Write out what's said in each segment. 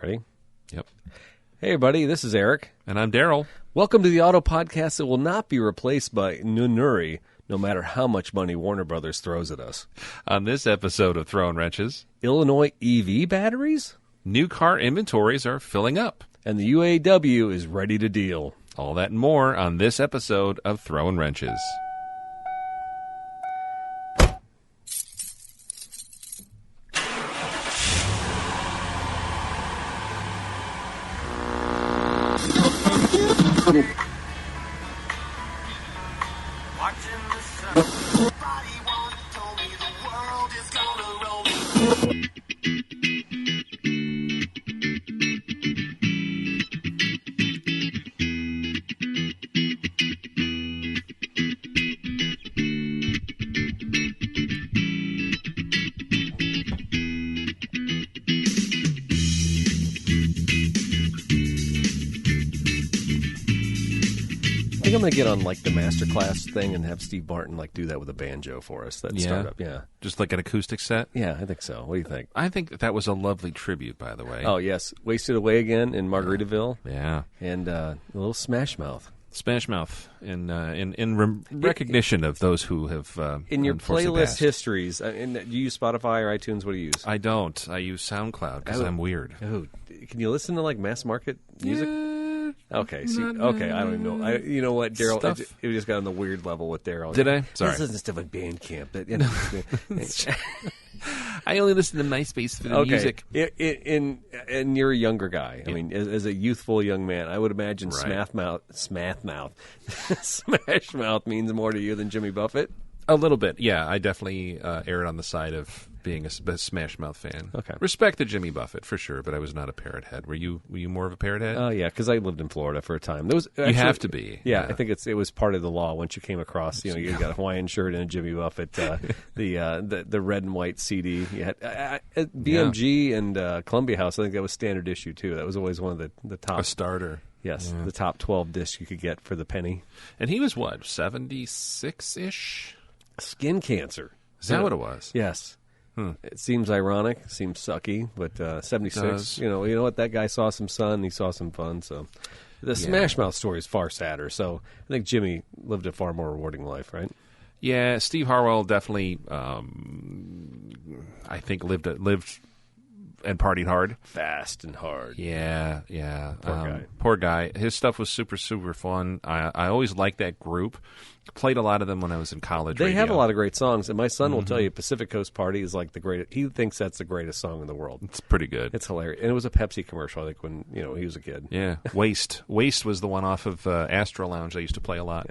Ready? Yep. Hey, everybody, this is Eric. And I'm Daryl. Welcome to the auto podcast that will not be replaced by Noonoouri, no matter how much money Warner Brothers throws at us. On this episode of Throwin Wrenches, Illinois EV batteries? new car inventories are filling up. And the UAW is ready to deal. All that and more on this episode of Throwin Wrenches. I think I'm going to get on like the masterclass thing and have Steve Martin like do that with a banjo for us. That startup, yeah. Just like an acoustic set? Yeah, I think so. What do you think? I think that was a lovely tribute, by the way. Oh, yes. Wasted Away again in Margaritaville. Yeah. And a little Smash Mouth. Smash Mouth in recognition of those who have in your unfortunately playlist passed. histories. Do you use Spotify or iTunes? What do you use? I don't. I use SoundCloud because I'm weird. Oh, can you listen to like mass market music? Yeah, Okay, see, okay, I don't even know. You know what, Daryl? Stuff. It just got on the weird level with Daryl. Did I? Sorry. This isn't stuff like Bandcamp. But, you know. I only listen to MySpace for the Okay. music. And you're a younger guy. I mean, as a youthful young man, I would imagine Right. Smash Mouth means more to you than Jimmy Buffett. A little bit, yeah. I definitely erred on the side of being a Smash Mouth fan. Okay. Respect to Jimmy Buffett for sure, but I was not a parrot head. Were you more of a parrot head? Oh yeah, because I lived in Florida for a time. There was you have to be. Yeah, I think it was part of the law. Once you came across, you got a Hawaiian shirt and a Jimmy Buffett, the red and white CD. You had BMG and Columbia House. I think that was standard issue too. That was always one of the top. A starter. Yes, the top 12 discs you could get for the penny. And he was what, 76-ish? Skin cancer. Is that what it was? Yes. It seems ironic, seems sucky, but 76. You know what? That guy saw some sun, he saw some fun. So the Smash Mouth story is far sadder. So I think Jimmy lived a far more rewarding life, right? Yeah, Steve Harwell definitely, I think, lived and partied hard. Fast and hard. Yeah. Poor guy. Poor guy. His stuff was super, super fun. I always liked that group. Played a lot of them when I was in college. They radio. have a lot of great songs, and my son will tell you Pacific Coast Party is like the greatest. He thinks that's the greatest song in the world. It's pretty good. It's hilarious. And it was a Pepsi commercial, I think, when he was a kid. Yeah, Waste. Waste was the one off of Astro Lounge I used to play a lot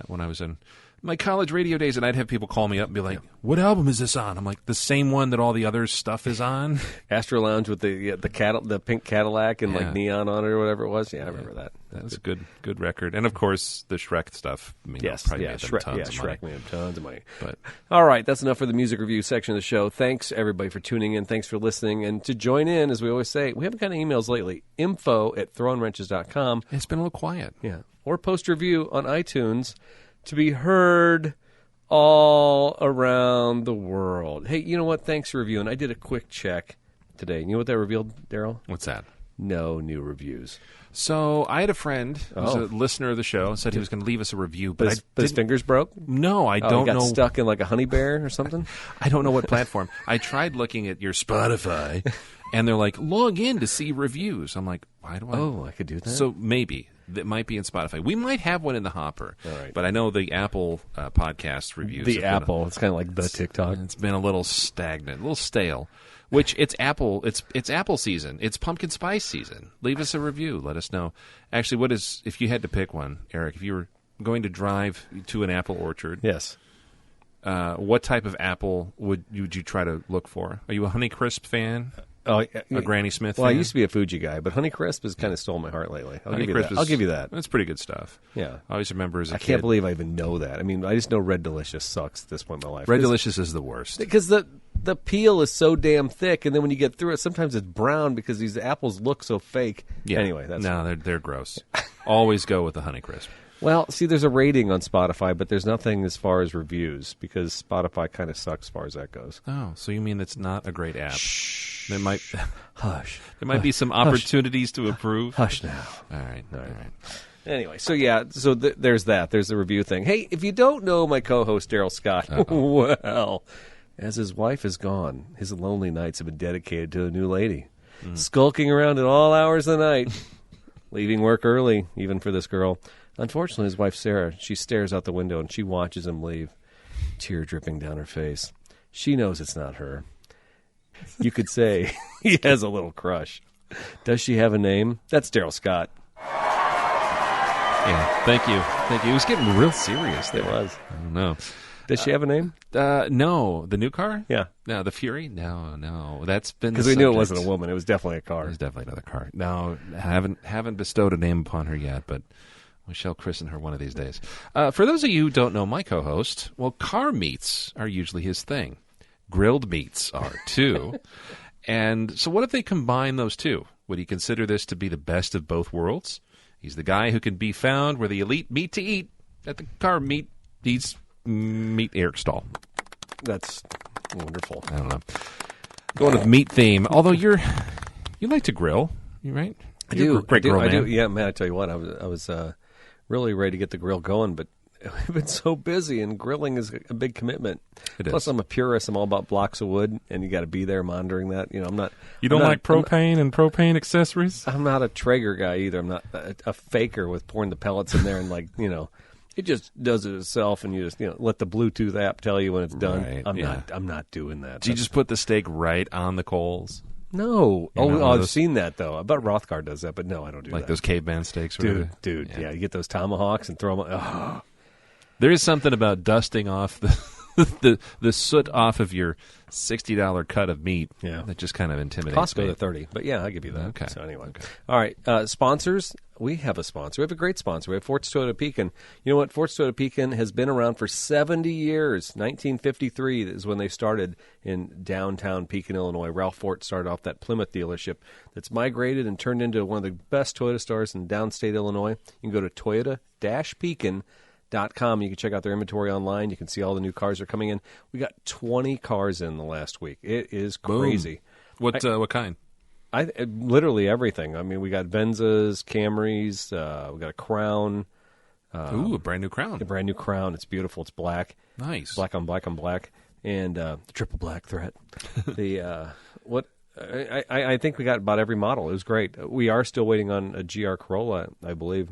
when I was in my college radio days, and I'd have people call me up and be like, what album is this on? I'm like, the same one that all the other stuff is on. Astro Lounge with the pink Cadillac and like neon on it or whatever it was. Yeah, I remember that. That was a good record. And, of course, the Shrek stuff. I mean, probably made them tons of money. Shrek made tons of money. But all right, that's enough for the music review section of the show. Thanks, everybody, for tuning in. Thanks for listening. And to join in, as we always say, we haven't gotten emails lately. info@throwinwrenches.com. it's been a little quiet. Yeah. Or post a review on iTunes to be heard all around the world. Hey, you know what? Thanks for reviewing. I did a quick check today. You know what that revealed, Daryl? What's that? No new reviews. So I had a friend who was a listener of the show, said he was going to leave us a review. But his fingers broke? No, I don't he got know. Stuck in like a honey bear or something? I don't know what platform. I tried looking at your Spotify, and they're like, log in to see reviews. I'm like, why do I? Oh, I could do that? So maybe. That might be in Spotify. We might have one in the hopper. All right. But I know the Apple podcast reviews. The Apple. It's kind of like the TikTok. It's been a little stagnant, a little stale. Which it's Apple. It's Apple season. It's pumpkin spice season. Leave us a review. Let us know. Actually, if you had to pick one, Eric? If you were going to drive to an apple orchard, Yes. what type of apple would you try to look for? Are you a Honeycrisp fan? Oh, A Granny Smith Well, fan? I used to be a Fuji guy, but Honeycrisp has kind of stolen my heart lately. I'll give you that. That's pretty good stuff. Yeah. I always remember as a I kid. can't believe I even know that. I mean, I just know Red Delicious sucks at this point in my life. Red Delicious is the worst. Because the peel is so damn thick, and then when you get through it, sometimes it's brown because these apples look so fake. Yeah. Anyway, no, they're gross. Always go with the Honeycrisp. Well, see, there's a rating on Spotify, but there's nothing as far as reviews because Spotify kind of sucks as far as that goes. Oh, so you mean it's not a great app? Shh. There might Hush. there might be some opportunities to improve. Hush now. All right. Anyway, so there's that. There's the review thing. Hey, if you don't know my co-host Daryl Scott, well, as his wife is gone, his lonely nights have been dedicated to a new lady, skulking around at all hours of the night, leaving work early, even for this girl. Unfortunately, his wife Sarah, she stares out the window and she watches him leave, tear dripping down her face. She knows it's not her. You could say he has a little crush. Does she have a name? That's Daryl Scott. Yeah, thank you. It was getting real serious there. It was. I don't know. Does she have a name? No. The new car? Yeah. No, the Fury? No. That's been because we knew it wasn't a woman. It was definitely a car. It was definitely another car. No, haven't bestowed a name upon her yet, but we shall christen her one of these days. For those of you who don't know my co-host, well, car meats are usually his thing. Grilled meats are too. And so what if they combine those two? Would he consider this to be the best of both worlds? He's the guy who can be found where the elite meet to eat at the car meet. He's Meet Eric Stahl. That's wonderful. I don't know. Going with meat theme. Although you like to grill, you right? I do. Great grill, man. I do. Yeah, man. I tell you what, I was really ready to get the grill going, but I've been so busy, and grilling is a big commitment. Plus, I'm a purist. I'm all about blocks of wood, and you got to be there monitoring that. You know, I'm not. You don't like propane and propane accessories? I'm not a Traeger guy either. I'm not a faker with pouring the pellets in there and it just does it itself, and you just let the Bluetooth app tell you when it's done. Right, I'm not doing that. Do you just put the steak right on the coals? No. I've seen that though. I bet Rothgar does that, but no, I don't do that. Like those caveman steaks, or dude. Yeah, you get those tomahawks and throw them. Oh. There is something about dusting off the soot off of your $60 cut of meat that just kind of intimidates Costs me. go to $30, but yeah, I'll give you that. Okay. So anyway, all right. Sponsors. We have a sponsor. We have a great sponsor. We have Fort's Toyota Pekin. You know what? Fort's Toyota Pekin has been around for 70 years. 1953 is when they started in downtown Pekin, Illinois. Ralph Fort started off that Plymouth dealership that's migrated and turned into one of the best Toyota stores in downstate Illinois. You can go to Toyota-Pekin.com. You can check out their inventory online. You can see all the new cars that are coming in. We got 20 cars in the last week. It is crazy. Boom. What kind? Literally everything. I mean, we got Venzas, Camrys. We got a Crown. A brand new Crown. A brand new Crown. It's beautiful. It's black. Nice. Black on black on black. And the triple black threat. I think we got about every model. It was great. We are still waiting on a GR Corolla, I believe.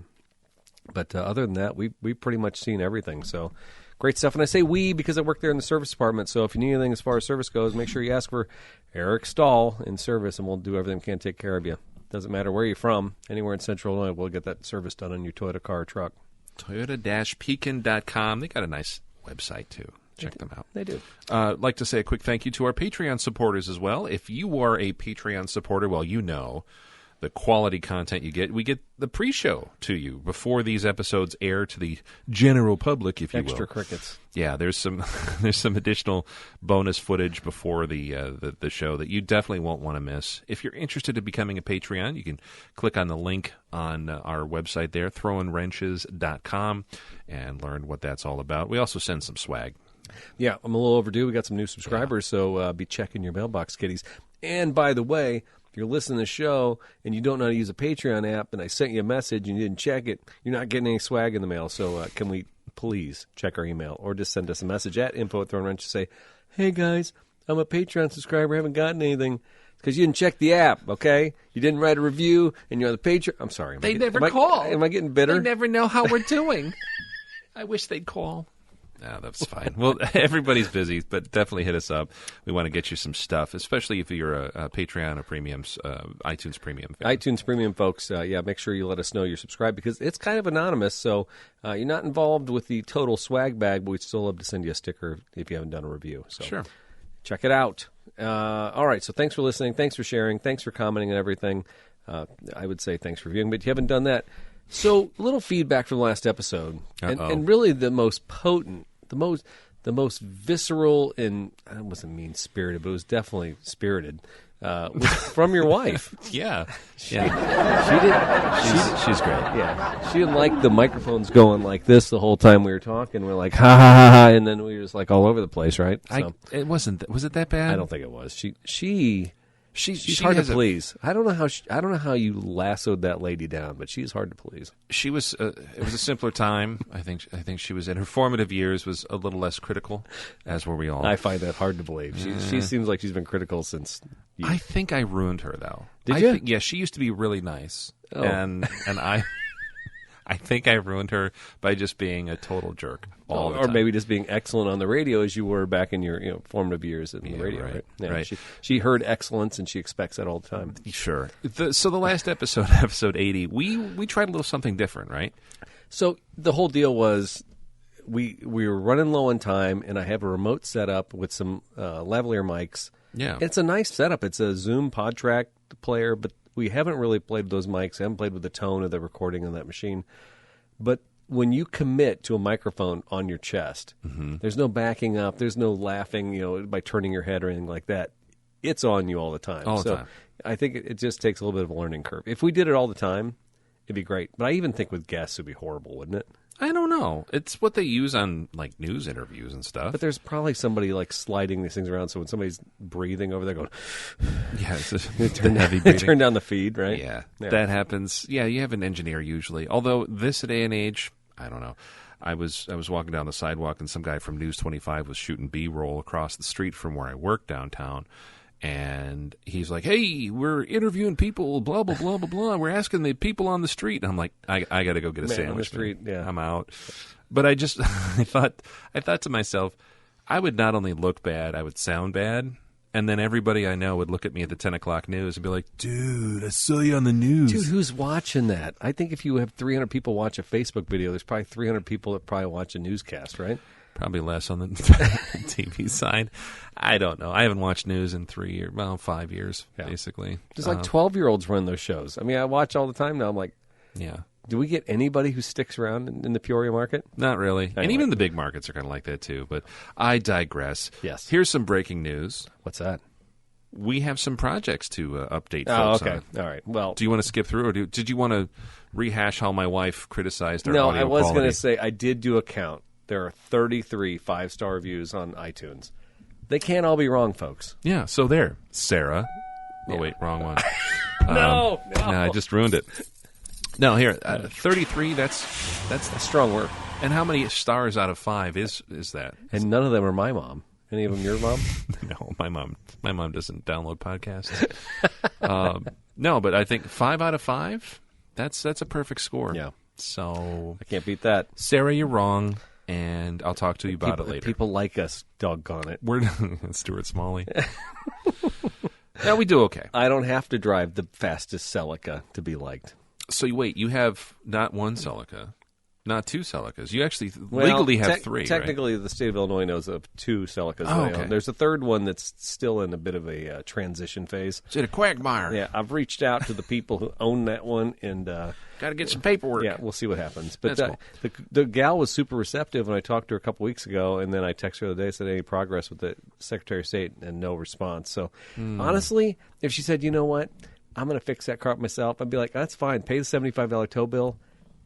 But other than that, we've pretty much seen everything. So great stuff. And I say we because I work there in the service department. So if you need anything as far as service goes, make sure you ask for Eric Stahl in service, and we'll do everything we can to take care of you. Doesn't matter where you're from. Anywhere in Central Illinois, we'll get that service done on your Toyota car or truck. Toyota-Pekin.com. They got a nice website, too. Check them out. They do. I'd like to say a quick thank you to our Patreon supporters as well. If you are a Patreon supporter, well, you know the quality content you get. We get the pre-show to you before these episodes air to the general public, if you will. Extra crickets. Yeah, there's some additional bonus footage before the show that you definitely won't want to miss. If you're interested in becoming a Patreon, you can click on the link on our website there, throwinwrenches.com, and learn what that's all about. We also send some swag. Yeah, I'm a little overdue. We got some new subscribers, so be checking your mailbox, kiddies. And by the way, if you're listening to the show and you don't know how to use a Patreon app and I sent you a message and you didn't check it, you're not getting any swag in the mail. So can we please check our email or just send us a message at info@throwinwrenches. Say, hey, guys, I'm a Patreon subscriber. I haven't gotten anything. Because you didn't check the app, okay? You didn't write a review and you're the Patreon. I'm sorry. They never call. Am I getting bitter? They never know how we're doing. I wish they'd call. No, that's fine. Well, everybody's busy, but definitely hit us up. We want to get you some stuff, especially if you're a Patreon or Premium, iTunes Premium fan. iTunes Premium folks, make sure you let us know you're subscribed because it's kind of anonymous, so you're not involved with the total swag bag, but we'd still love to send you a sticker if you haven't done a review. So sure. Check it out. All right, so thanks for listening. Thanks for sharing. Thanks for commenting and everything. I would say thanks for viewing, but if you haven't done that. So a little feedback from the last episode, and really the most potent, the most visceral, and I wasn't mean-spirited, but it was definitely spirited, was from your wife. Yeah. She did. She's great. Yeah, she didn't like the microphones going like this the whole time we were talking. We're like, ha ha ha ha, and then we were just like all over the place, right? So, It wasn't. Was it that bad? I don't think it was. She's She hard to has please. I don't know how you lassoed that lady down, but she's hard to please. She was. It was a simpler time. I think she was in her formative years. Was a little less critical, as were we all. I find that hard to believe. She seems like she's been critical since. I think I ruined her though. Did you? Yeah, she used to be really nice, Oh. and I think I ruined her by just being a total jerk all the or time. maybe just being excellent on the radio as you were back in your formative years in the radio. right, Right. Yeah, right. She heard excellence and she expects that all the time. Sure. So the last episode 80, we tried a little something different, right? So the whole deal was we were running low on time, and I have a remote setup with some lavalier mics. Yeah. It's a nice setup. It's a Zoom PodTrack player, but we haven't really played with those mics. I haven't played with the tone of the recording on that machine. But when you commit to a microphone on your chest, there's no backing up. There's no laughing, by turning your head or anything like that. It's on you all the time. All the time. I think it just takes a little bit of a learning curve. If we did it all the time, it'd be great. But I even think with guests, it'd be horrible, wouldn't it? I don't know. It's what they use on like news interviews and stuff. But there's probably somebody like sliding these things around. So when somebody's breathing over there, going, yeah, it's turn, heavy breathing. turn down the feed, right? Yeah, that happens. Yeah, you have an engineer usually. Although this day and age, I don't know. I was walking down the sidewalk and some guy from News 25 was shooting B-roll across the street from where I work downtown. And he's like, "Hey, we're interviewing people, blah blah blah blah blah. We're asking the people on the street." And I'm like, "I got to go get a Man sandwich." on the street, yeah. I'm out. But I just, I thought to myself, I would not only look bad, I would sound bad, and then everybody I know would look at me at the 10 o'clock news and be like, "Dude, I saw you on the news." Dude, who's watching that? I think if you have 300 people watch a Facebook video, there's probably 300 people that probably watch a newscast, right? Probably less on the TV side. I don't know. I haven't watched news in 5 years, basically. There's like 12-year-olds run those shows. I mean, I watch all the time now. I'm like, yeah. do we get anybody who sticks around in the Peoria market? Not really. And Anyway. even the big markets are kind of like that, too. But I digress. Yes. Here's some breaking news. What's that? We have some projects to update Oh, folks okay. on. All right. Well, Do you want to skip through, or did you want to rehash how my wife criticized our no, audio I was quality? going to say I did do a count. There are 33 5-star reviews on iTunes. They can't all be wrong, folks. Yeah, so there. Sarah. Oh, wait, wrong one. No. I just ruined it. No, here, 33, that's That's strong work. and how many stars out of 5 is that? And none of them are my mom. Any of them your mom? No, my mom doesn't download podcasts. No, but I think 5 out of 5, that's a perfect score. Yeah. So, I can't beat that. Sarah, you're wrong, and I'll talk to you about it later. People like us, doggone it. We're Stuart Smalley. Yeah, we do okay. I don't have to drive the fastest Celica to be liked. So you have not one Celica, not 2 Celicas. You actually legally have 3, Technically, the state of Illinois knows of 2 Celicas. Oh, they okay. own. There's a third one that's still in a bit of a transition phase. Is it a quagmire? Yeah, I've reached out to the people who own that one, and Got to get some paperwork. yeah, we'll see what happens. But That's the gal was super receptive when I talked to her a couple weeks ago, and then I texted her the other day, said any progress with the Secretary of State, and no response. So honestly, if she said, you know what, I'm going to fix that car up myself, I'd be like, that's fine. Pay the $75 tow bill.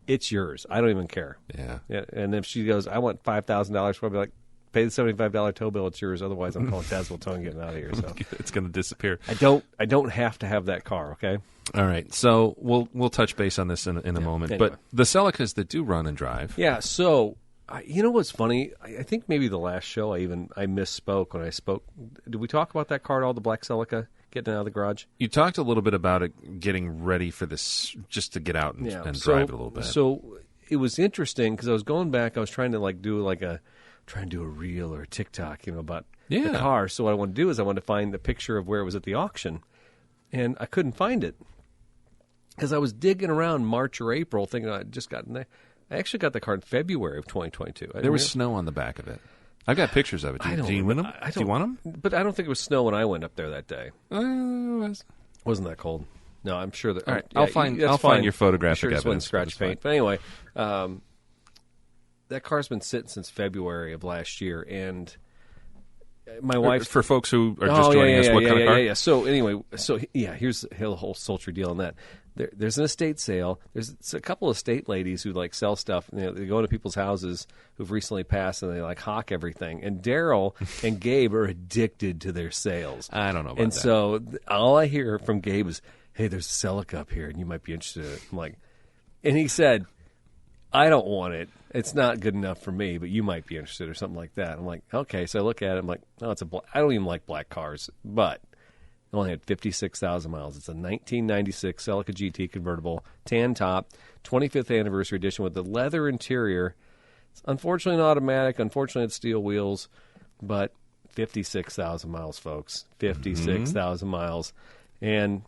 It's yours. I don't even care. Yeah. Yeah. And if she goes, I want $5,000 for it, I'd be like, pay the $75 tow bill. It's yours. Otherwise, I'm calling Tazewell Tow and getting out of here. So It's going to disappear. I don't have to have that car. Okay. All right, so we'll touch base on this in a moment. anyway. But the Celicas that do run and drive, Yeah. So you know what's funny? I think maybe the last show I misspoke when I spoke. Did we talk about that car at all? The black Celica getting out of the garage. you talked a little bit about it getting ready for this, just to get out and drive it a little bit. So it was interesting because I was going back. I was trying to do a reel or a TikTok, about the car. So what I wanted to do is I wanted to find the picture of where it was at the auction, and I couldn't find it because I was digging around March or April, thinking I just gotten there. I actually got the car in February of 2022. there was snow on the back of it. I've got pictures of it. Do you want them? Do you want them? But I don't think it was snow when I went up there that day. Was. Wasn't that cold? No, I'm sure that. All right, yeah, I'll find that's your fine. photographic Sure, just evidence. wasn't scratch That's fine. paint. But anyway, that car's been sitting since February of last year, and My wife, for folks who are just joining us, what kind of car? Yeah. So anyway, here's the whole sultry deal on that. There's an estate sale. It's a couple of estate ladies who like sell stuff. They go into people's houses who've recently passed, and they like hawk everything. And Daryl and Gabe are addicted to their sales. I don't know about that. And so all I hear from Gabe is, "Hey, there's a Celica up here, and you might be interested in it." I'm like, and he said, "I don't want it. It's not good enough for me, but you might be interested," or something like that. I'm like, okay. So I look at it. I'm like, no, it's I don't even like black cars, but it only had 56,000 miles. It's a 1996 Celica GT convertible, tan top, 25th anniversary edition with the leather interior. It's unfortunately an automatic. Unfortunately, it's steel wheels, but 56,000 miles, folks. 56,000 miles. And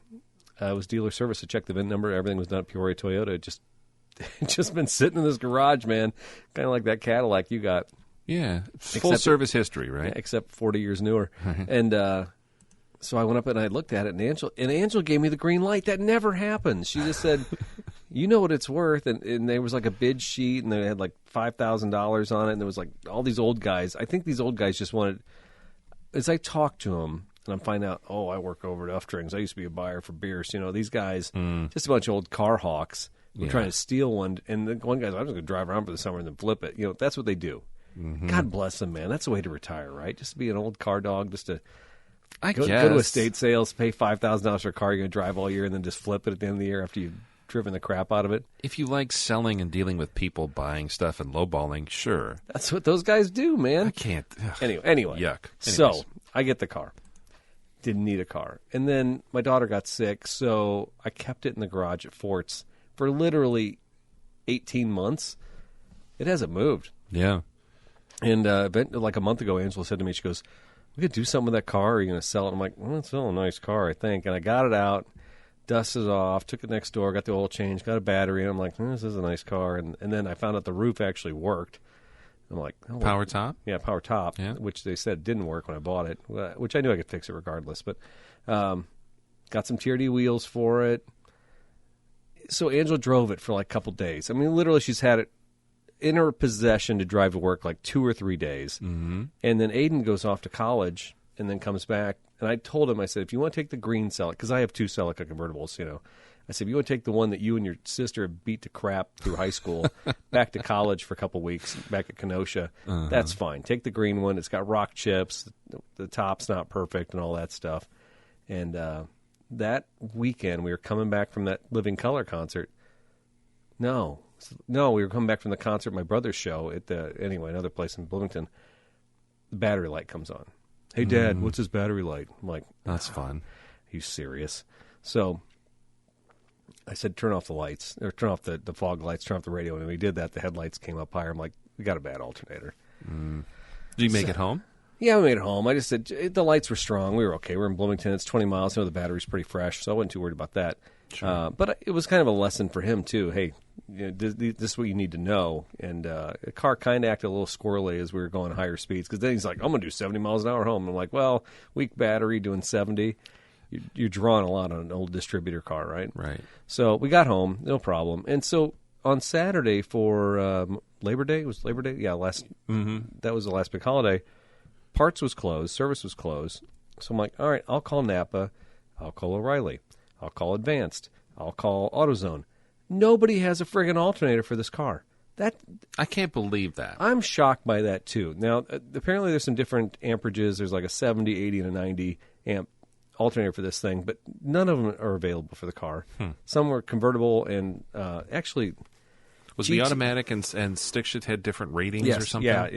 it was dealer service to check the VIN number. Everything was done at Peoria Toyota. It just been sitting in this garage, man. Kind of like that Cadillac you got. Yeah. Full service history, right? Yeah, except 40 years newer. And so I went up and I looked at it, and Angela gave me the green light. That never happens. She just said, "You know what it's worth." And there was like a bid sheet, and they had like $5,000 on it, and there was like all these old guys. I think these old guys just wanted, as I talked to them, and I'm finding out, I work over at Uftrings. I used to be a buyer for beers. These guys, just a bunch of old car hawks, were trying to steal one. And the one guy's, "I'm just going to drive around for the summer and then flip it." That's what they do. God bless them, man. That's the way to retire, right? Just to be an old car dog, just to go to estate sales, pay $5,000 for a car you're going to drive all year, and then just flip it at the end of the year after you've driven the crap out of it. If you like selling and dealing with people buying stuff and lowballing, sure. That's what those guys do, man. I can't. Anyway. Yuck. Anyways. So I get the car. Didn't need a car. And then my daughter got sick, so I kept it in the garage at Fort's for literally 18 months. It hasn't moved. Yeah. And like a month ago, Angela said to me, she goes, "We could do something with that car, or are you going to sell it?" I'm like, "Well, it's still a nice car, I think." And I got it out, dusted it off, took it next door, got the oil change, got a battery, and I'm like, "This is a nice car." And then I found out the roof actually worked. I'm like, power top? Yeah, power top, which they said didn't work when I bought it, which I knew I could fix it regardless. But got some TRD wheels for it. So Angela drove it for like a couple days. I mean, literally, she's had it in her possession to drive to work like 2 or 3 days. Mm-hmm. And then Aiden goes off to college and then comes back. And I told him, I said, if you want to take the green Celica, because I have 2 Celica convertibles, I said, if you want to take the one that you and your sister beat to crap through high school back to college for a couple weeks back at Kenosha, that's fine. Take the green one. It's got rock chips. The top's not perfect and all that stuff. And that weekend, we were coming back from that Living Color concert. No, we were coming back from the concert at my brother's show at another place in Bloomington. The battery light comes on. "Hey, Dad, what's his battery light?" I'm like, "That's fun." He's serious. So I said, "Turn off the lights, or turn off the fog lights, turn off the radio." And when we did that, the headlights came up higher. I'm like, "We got a bad alternator." Did you make it home? Yeah, we made it home. I just said the lights were strong. We were okay. We're in Bloomington. It's 20 miles. The battery's pretty fresh, so I wasn't too worried about that. Sure. But it was kind of a lesson for him, too. Hey, this is what you need to know. And the car kind of acted a little squirrely as we were going higher speeds, because then he's like, "I'm going to do 70 miles an hour home." And I'm like, well, weak battery doing 70. You're drawing a lot on an old distributor car, right? Right. So we got home, no problem. And so on Saturday for Labor Day, was Labor Day? Yeah, that was the last big holiday. Parts was closed, service was closed. So I'm like, all right, I'll call Napa, I'll call O'Reilly, I'll call Advanced, I'll call AutoZone. Nobody has a friggin' alternator for this car. I can't believe that. I'm shocked by that, too. Now, apparently there's some different amperages. There's like a 70, 80, and a 90 amp alternator for this thing, but none of them are available for the car. Some were convertible, and actually... Was the automatic and stick shift had different ratings or something? Yeah,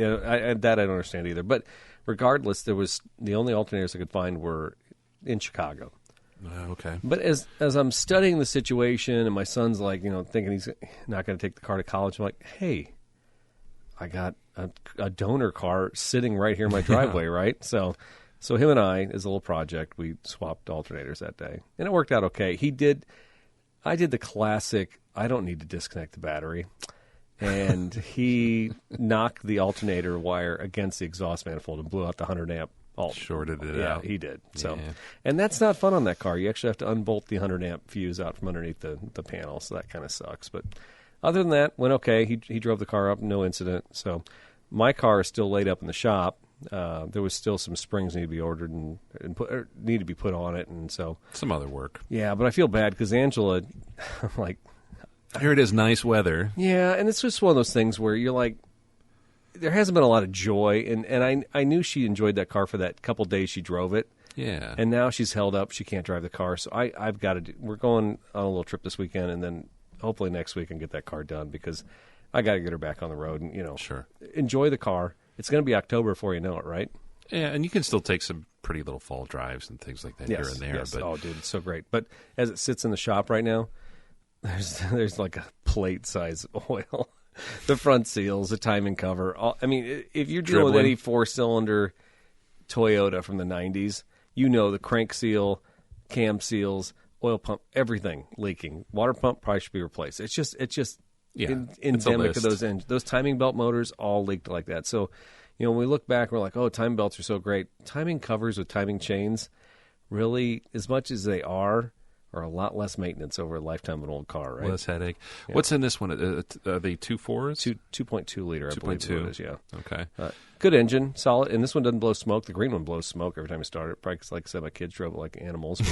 that I don't understand either. But regardless, the only alternators I could find were in Chicago. Okay. But as I'm studying the situation, and my son's like, thinking he's not going to take the car to college, I'm like, hey, I got a donor car sitting right here in my driveway, right? So him and I, as a little project, we swapped alternators that day, and it worked out okay. I did the classic, I don't need to disconnect the battery, and he knocked the alternator wire against the exhaust manifold and blew out the 100 amp. Shorted it out. Yeah, he did. So, and that's not fun on that car. You actually have to unbolt the 100 amp fuse out from underneath the panel, so that kind of sucks. But other than that, went okay. He drove the car up, no incident. So my car is still laid up in the shop, There was still some springs need to be ordered and need to be put on it, and so some other work. Yeah, but I feel bad because Angela, I'm like, here it is, nice weather. Yeah, and it's just one of those things where you're like, there hasn't been a lot of joy, and I knew she enjoyed that car for that couple days she drove it. Yeah. And now she's held up; she can't drive the car, so I've got to. We're going on a little trip this weekend, and then hopefully next week I can get that car done because I got to get her back on the road and sure, enjoy the car. It's going to be October before you know it, right? Yeah, and you can still take some pretty little fall drives and things like that here and there. Yes. But Oh, dude, it's so great. But as it sits in the shop right now, there's like a plate size oil. The front seals, the timing cover. If you're dealing with any 4-cylinder Toyota from the 90s, the crank seal, cam seals, oil pump, everything leaking. Water pump probably should be replaced. It's just endemic of those engines. Those timing belt motors all leaked like that. So, when we look back, we're like, oh, timing belts are so great. Timing covers with timing chains, really, as much as they are a lot less maintenance over a lifetime of an old car, right? Less headache. Yeah. What's in this one? Are they 2.4s? 2.2 liter, I believe it is, yeah. Okay. Good engine, solid. And this one doesn't blow smoke. The green one blows smoke every time you start it. Probably 'cause, like I said, my kids drove it like animals.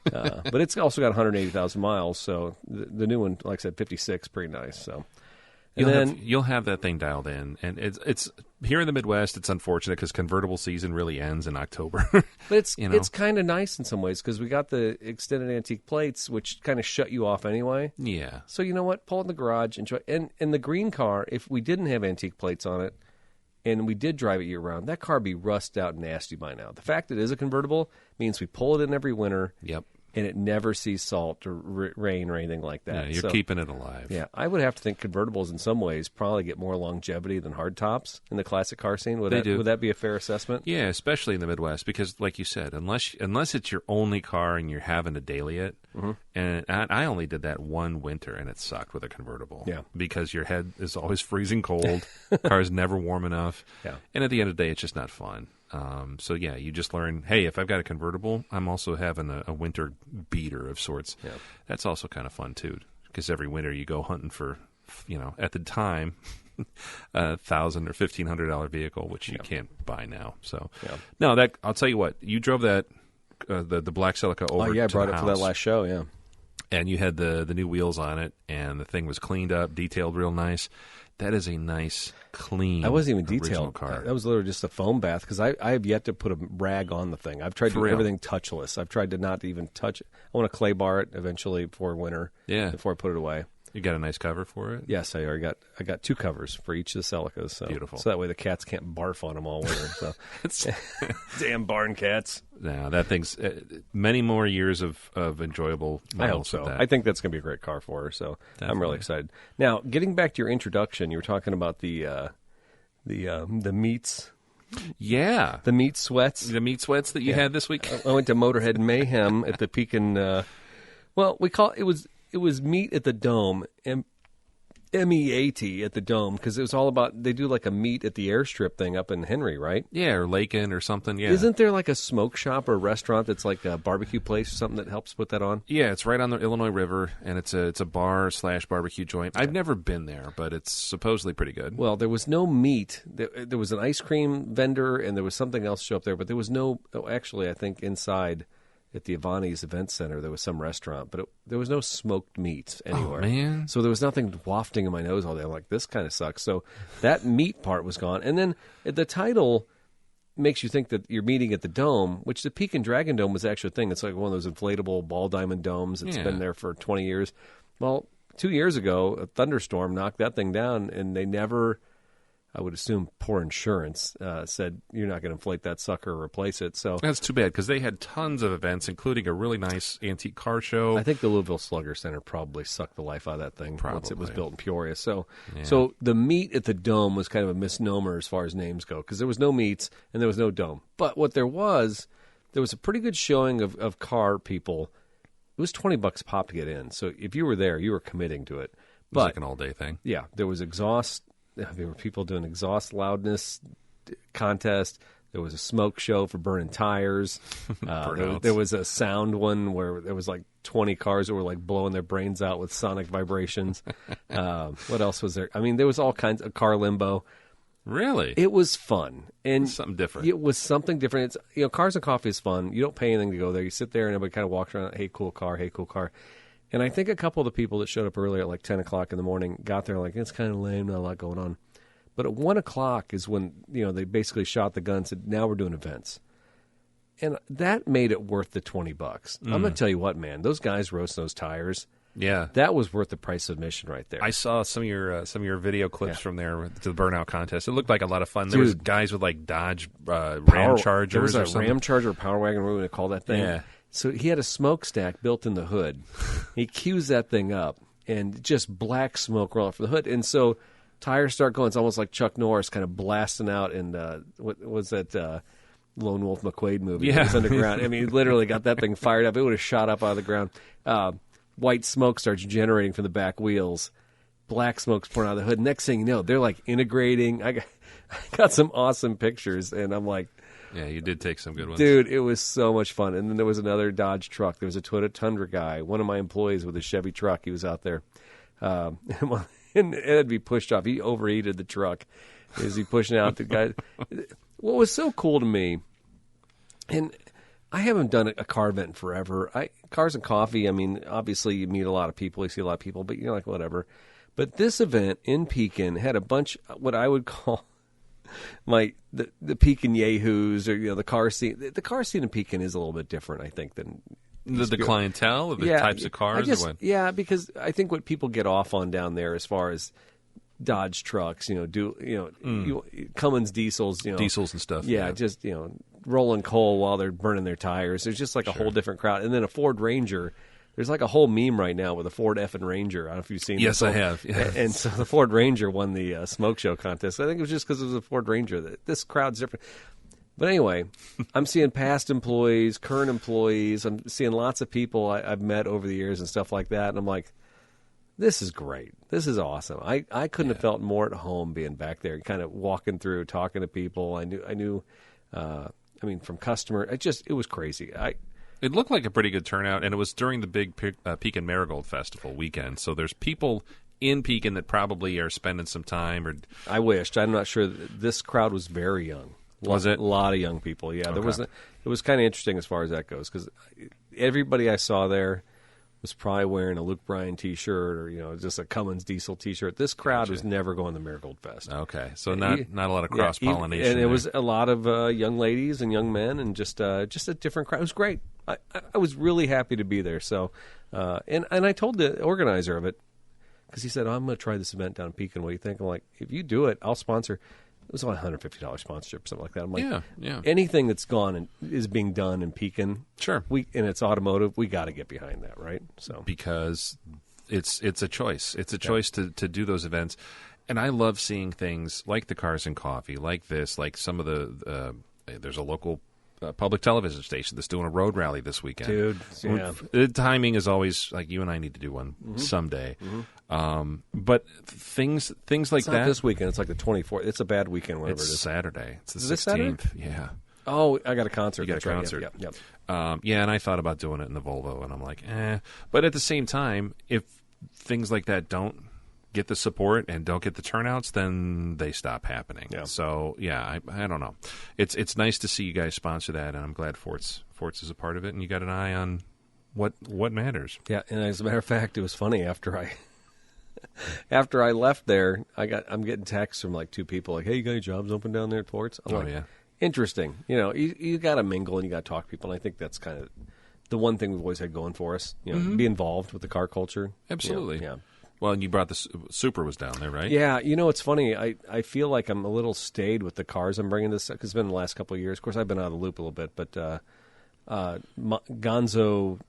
But it's also got 180,000 miles, so the new one, like I said, 56, pretty nice. So. You'll have that thing dialed in, and it's here in the Midwest. It's unfortunate because convertible season really ends in October. But it's kind of nice in some ways because we got the extended antique plates, which kind of shut you off anyway. Yeah. So you know what? Pull in the garage, enjoy. And the green car, if we didn't have antique plates on it, and we did drive it year round, that car would be rust out and nasty by now. The fact that it is a convertible means we pull it in every winter. Yep. And it never sees salt or rain or anything like that. Yeah, you're keeping it alive. Yeah, I would have to think convertibles in some ways probably get more longevity than hardtops in the classic car scene. Would that be a fair assessment? Yeah, especially in the Midwest because, like you said, unless it's your only car and you're having to daily it, and I only did that one winter and it sucked with a convertible. Yeah, because your head is always freezing cold, car's never warm enough. Yeah, and at the end of the day, it's just not fun. So yeah, you just learn, hey, if I've got a convertible, I'm also having a winter beater of sorts. Yeah. That's also kind of fun too, because every winter you go hunting for, at the time, $1,000 or $1,500 vehicle, which you can't buy now. So no, that I'll tell you what, you drove that the black Celica over. Oh yeah, I brought it for that last show. Yeah, and you had the new wheels on it, and the thing was cleaned up, detailed real nice. That is a nice, clean. That wasn't even detailed. Car. That was literally just a foam bath because I have yet to put a rag on the thing. I've tried to do everything touchless. I've tried to not even touch it. I want to clay bar it eventually before winter. Yeah. Before I put it away. You got a nice cover for it? Yes, I got 2 covers for each of the Celicas. So. Beautiful. So that way the cats can't barf on them all winter. So. Damn barn cats. No, that thing's many more years of enjoyable miles. I hope so. I think that's going to be a great car for her. So definitely. I'm really excited. Now, getting back to your introduction, you were talking about the meats. Yeah, the meat sweats. The meat sweats that you had this week. I went to Motorhead Mayhem at the Pekin. We call it was meat at the Dome, MEAT at the Dome, because it was all about, they do like a meat at the airstrip thing up in Henry, right? Yeah, or Lakin or something, yeah. Isn't there like a smoke shop or a restaurant that's like a barbecue place or something that helps put that on? Yeah, it's right on the Illinois River, and it's a bar/barbecue joint. I've never been there, but it's supposedly pretty good. Well, there was no meat. There was an ice cream vendor, and there was something else show up there, but there was no, actually, I think inside at the Avani's Event Center, there was some restaurant, but there was no smoked meat anywhere. Oh, man. So there was nothing wafting in my nose all day. I'm like, this kind of sucks. So that meat part was gone. And then the title makes you think that you're meeting at the Dome, which the Pekin Dragon Dome was actually a thing. It's like one of those inflatable ball diamond domes. It's been there for 20 years. Well, 2 years ago, a thunderstorm knocked that thing down, and they never... I would assume poor insurance said you're not going to inflate that sucker or replace it. So that's too bad because they had tons of events, including a really nice antique car show. I think the Louisville Slugger Center probably sucked the life out of that thing once it was built in Peoria. So the meet at the Dome was kind of a misnomer as far as names go because there was no meets and there was no Dome. But what there was a pretty good showing of car people. It was $20 pop to get in. So if you were there, you were committing to it. It was like an all-day thing. Yeah, there was exhaust. There were people doing exhaust loudness contest. There was a smoke show for burning tires. There was a sound one where there was like 20 cars that were like blowing their brains out with sonic vibrations. What else was there? I mean, there was all kinds of car limbo. Really? It was fun. And something different. It was something different. It's, Cars and Coffee is fun. You don't pay anything to go there. You sit there and everybody kind of walks around, hey, cool car, hey, cool car. And I think a couple of the people that showed up earlier at like 10 o'clock in the morning got there like, it's kind of lame, not a lot going on. But at 1 o'clock is when, they basically shot the gun and said, now we're doing events. And that made it worth the $20. I'm going to tell you what, man, those guys roast those tires. Yeah, that was worth the price of admission right there. I saw some of your video clips from there to the burnout contest. It looked like a lot of fun. There was guys with like Dodge Ram Chargers. There was a Ram Charger Power Wagon, whatever they call that thing. Yeah. So he had a smokestack built in the hood. He cues that thing up, and just black smoke rolling from the hood. And so tires start going. It's almost like Chuck Norris kind of blasting out in what was that Lone Wolf McQuade movie? Yeah. It was underground. I mean, he literally got that thing fired up. It would have shot up out of the ground. White smoke starts generating from the back wheels. Black smoke's pouring out of the hood. Next thing you know, they're like integrating. I got some awesome pictures, and I'm like, yeah, you did take some good ones. dude, it was so much fun. And then there was another Dodge truck. There was a Toyota Tundra guy. One of my employees with a Chevy truck. He was out there. And it had to be pushed off. He overheated the truck. Is he pushing out the guy? What was so cool to me, and I haven't done a car event in forever. Cars and Coffee, I mean, obviously you meet a lot of people, you see a lot of people, but you're like, whatever. But this event in Pekin had a bunch, what I would call the Pekin yahoos, or the car scene. The car scene in Pekin is a little bit different, I think, than the clientele, or the types of cars. Yeah, because I think what people get off on down there, as far as Dodge trucks, Cummins diesels, diesels and stuff. Yeah, just rolling coal while they're burning their tires. There's just like a whole different crowd, and then a Ford Ranger. There's like a whole meme right now with a Ford effing Ranger. I don't know if you've seen. Yes, this. I have. Yeah. And so the Ford Ranger won the smoke show contest. I think it was just because it was a Ford Ranger. This crowd's different. But anyway, I'm seeing past employees, current employees. I'm seeing lots of people I've met over the years and stuff like that. And I'm like, this is great. This is awesome. I couldn't have felt more at home being back there, kind of walking through, talking to people. I knew. From customer, it was crazy. It looked like a pretty good turnout, and it was during the big Pekin Marigold Festival weekend. So there's people in Pekin that probably are spending some time. Or I wished. I'm not sure. This crowd was very young. Was it? A lot of young people. Yeah, Okay. It was kind of interesting as far as that goes, because everybody I saw there was probably wearing a Luke Bryan T-shirt, or just a Cummins Diesel T-shirt. This crowd was never going to Marigold Fest. Okay, so not a lot of cross pollination. And it was a lot of young ladies and young men, and just a different crowd. It was great. I was really happy to be there. So, and I told the organizer of it, because he said, I'm going to try this event down in Pekin. What do you think? I'm like, if you do it, I'll sponsor. It was like $150 sponsorship, something like that. I'm like, yeah. Anything that's gone and is being done in Pekin, sure. And it's automotive, we got to get behind that, right? So because it's a choice. It's a choice to do those events, and I love seeing things like the Cars and Coffee, like this, like some of the. There's a local public television station that's doing a road rally this weekend. Dude, yeah. The timing is always like you and I need to do one someday. But things like it's not that. This weekend, it's like the 24th. It's a bad weekend. Whatever It's it is. Saturday. It's the Is it 16th. Saturday? Yeah. Oh, I got a concert. You got That's a right. concert. Yep. Yeah, and I thought about doing it in the Volvo, and I'm like, But at the same time, if things like that don't get the support and don't get the turnouts, then they stop happening. Yeah. So, yeah, I don't know. It's nice to see you guys sponsor that, and I'm glad Forts is a part of it, and you got an eye on what matters. Yeah, and as a matter of fact, it was funny after I left there, I'm getting texts from like two people like, "Hey, you got any jobs open down there at Ports?" I'm like, yeah. Interesting. You got to mingle and you got to talk to people, and I think that's kind of the one thing we've always had going for us. Be involved with the car culture. Absolutely. Yeah. Well, and you brought the Super was down there, right? Yeah, it's funny. I feel like I'm a little stayed with the cars I'm bringing this, because it's been the last couple of years. Of course, I've been out of the loop a little bit, but Gonzo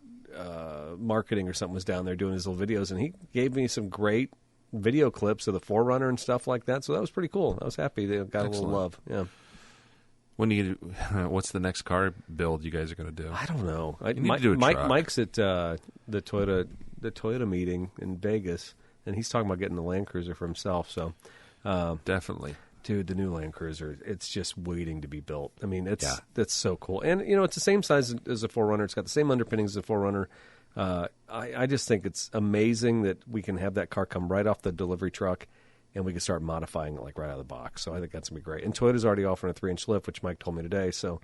Marketing or something was down there doing his little videos, and he gave me some great video clips of the 4Runner and stuff like that. So that was pretty cool. I was happy they got a little love. Yeah. What's the next car build you guys are going to do? I don't know. You need to do a truck. Mike's at the Toyota meeting in Vegas, and he's talking about getting the Land Cruiser for himself. So definitely, dude, the new Land Cruiser, it's just waiting to be built. I mean, that's so cool, and it's the same size as a 4Runner. It's got the same underpinnings as a 4Runner. I just think it's amazing that we can have that car come right off the delivery truck and we can start modifying it like right out of the box. So I think that's going to be great. And Toyota's already offering a 3-inch lift, which Mike told me today. So,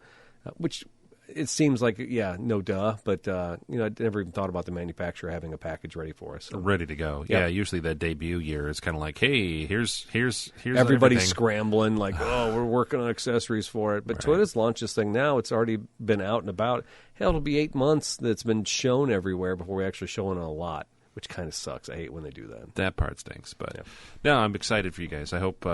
which it seems like, no duh, but, I never even thought about the manufacturer having a package ready for us. So. Ready to go. Yeah, usually that debut year is kind of like, hey, here's everybody's everything. scrambling like, we're working on accessories for it. But Toyota's launched this thing now. It's already been out and about. Hell, it'll be 8 months that's been shown everywhere before we actually show it on a lot, which kind of sucks. I hate when they do that. That part stinks. But no, I'm excited for you guys. I hope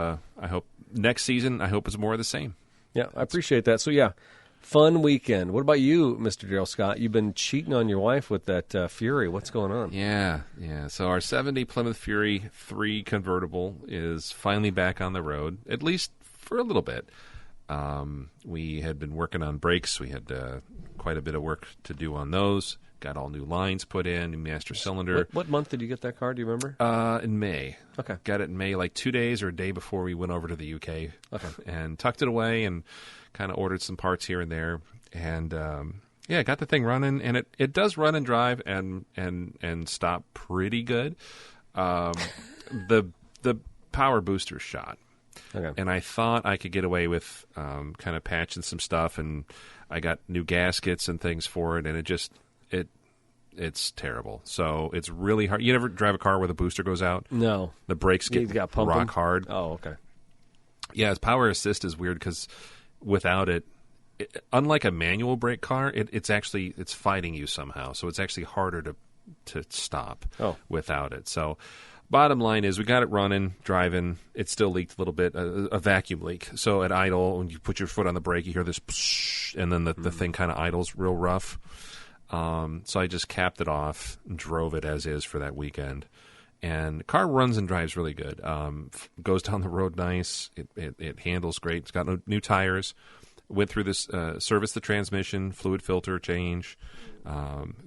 next season, I hope it's more of the same. Yeah, I appreciate that. So, fun weekend. What about you, Mr. Daryl Scott? You've been cheating on your wife with that Fury. What's going on? Yeah. So our 70 Plymouth Fury 3 convertible is finally back on the road, at least for a little bit. We had been working on brakes. We had quite a bit of work to do on those. Got all new lines put in, new master cylinder. What month did you get that car? Do you remember? In May. Okay. Got it in May, like 2 days or a day before we went over to the UK. Okay. And tucked it away and kind of ordered some parts here and there. And, got the thing running. And it does run and drive and stop pretty good. The power booster's shot. Okay. And I thought I could get away with kind of patching some stuff. And I got new gaskets and things for it. And it's terrible. So it's really hard. You never drive a car where the booster goes out? No. The brakes get rock hard. Oh, okay. Yeah, its power assist is weird because without it, unlike a manual brake car, it's fighting you somehow. So it's actually harder to stop without it. So bottom line is we got it running, driving. It still leaked a little bit, a vacuum leak. So at idle, when you put your foot on the brake, you hear this, and then the thing kind of idles real rough. So I just capped it off and drove it as is for that weekend. And the car runs and drives really good. Goes down the road nice. It handles great. It's got new tires. Went through this, serviced the transmission, fluid filter change,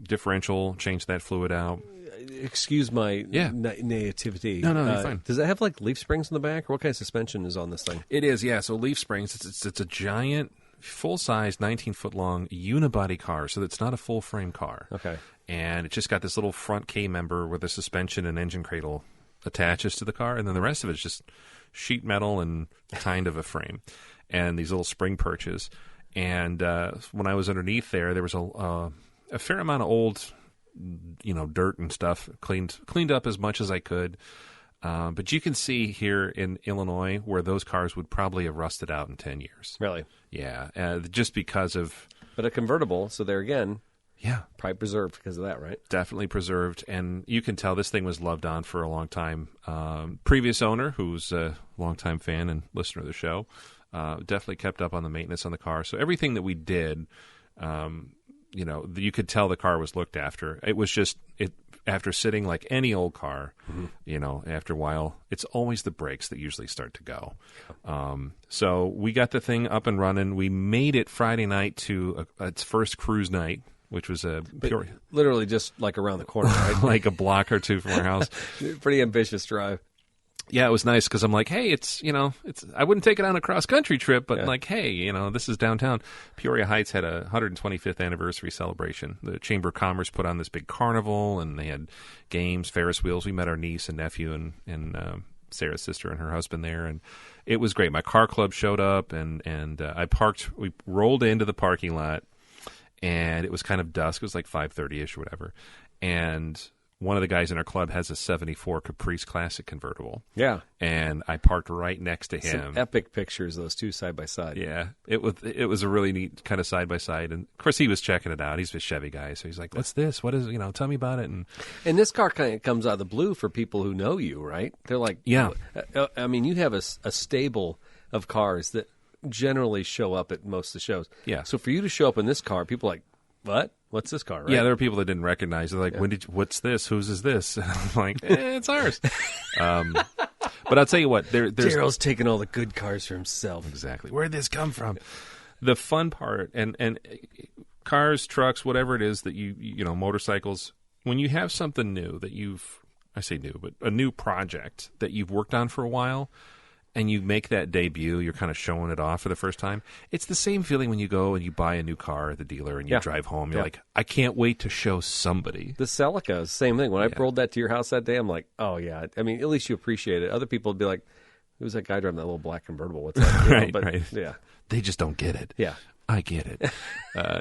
differential, changed that fluid out. Excuse my naivety. No, you're fine. Does it have like leaf springs in the back, or what kind of suspension is on this thing? It is, yeah. So leaf springs. It's a giant, full-size, 19-foot-long unibody car, so it's not a full-frame car. Okay. And it just got this little front K-member where the suspension and engine cradle attaches to the car, and then the rest of it's just sheet metal and kind of a frame, and these little spring perches. And when I was underneath there was a fair amount of old, dirt and stuff, cleaned up as much as I could. But you can see here in Illinois where those cars would probably have rusted out in 10 years. Really? Yeah, just because of... But a convertible, so there again... Yeah. Probably preserved because of that, right? Definitely preserved, and you can tell this thing was loved on for a long time. Previous owner, who's a longtime fan and listener of the show, definitely kept up on the maintenance on the car. So everything that we did... you could tell the car was looked after. It was just after sitting like any old car, after a while, it's always the brakes that usually start to go. So we got the thing up and running. We made it Friday night to its first cruise night, which was literally just like around the corner, right? Like a block or two from our house. Pretty ambitious drive. Yeah, it was nice because I'm like, hey, I wouldn't take it on a cross-country trip, but hey, this is downtown. Peoria Heights had a 125th anniversary celebration. The Chamber of Commerce put on this big carnival, and they had games, Ferris wheels. We met our niece and nephew and Sarah's sister and her husband there, and it was great. My car club showed up, and I parked. We rolled into the parking lot, and it was kind of dusk. It was like 5:30-ish or whatever, and... One of the guys in our club has a 74 Caprice Classic convertible. Yeah. And I parked right next to him. Some epic pictures, those two side by side. Yeah. It was a really neat kind of side by side. And of course he was checking it out. He's a Chevy guy. So he's like, what's this? What is it? Tell me about it. And this car kind of comes out of the blue for people who know you, right? They're like, yeah. I mean, you have a stable of cars that generally show up at most of the shows. Yeah. So for you to show up in this car, people are like, what? What's this car, right? Yeah, there were people that didn't recognize it. They're like, what's this? Whose is this? And I'm like, it's ours. But I'll tell you what. There's Daryl's taking all the good cars for himself. Exactly. Where'd this come from? The fun part, and cars, trucks, whatever it is that motorcycles, when you have something new that I say new, but a new project that you've worked on for a while, and you make that debut, you're kind of showing it off for the first time. It's the same feeling when you go and you buy a new car at the dealer and you drive home. You're like, I can't wait to show somebody. The Celica is the same thing. When I rolled that to your house that day, I'm like, oh, yeah. I mean, at least you appreciate it. Other people would be like, who's that guy driving that little black convertible? What's that? Right. Yeah. They just don't get it. Yeah. I get it.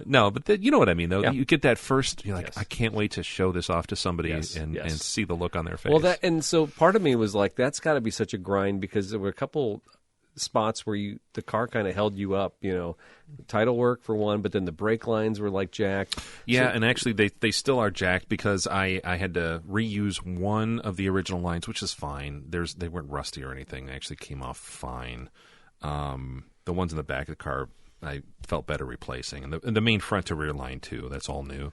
No, but you know what I mean, though. Yeah. You get that first, you're like, Yes. I can't wait to show this off to somebody and see the look on their face. Well, and so part of me was like, that's got to be such a grind because there were a couple spots where the car kind of held you up, title work for one, but then the brake lines were like jacked. Yeah, and actually they still are jacked because I had to reuse one of the original lines, which is fine. They weren't rusty or anything. They actually came off fine. The ones in the back of the car, I felt better replacing. And the main front to rear line tube, that's all new.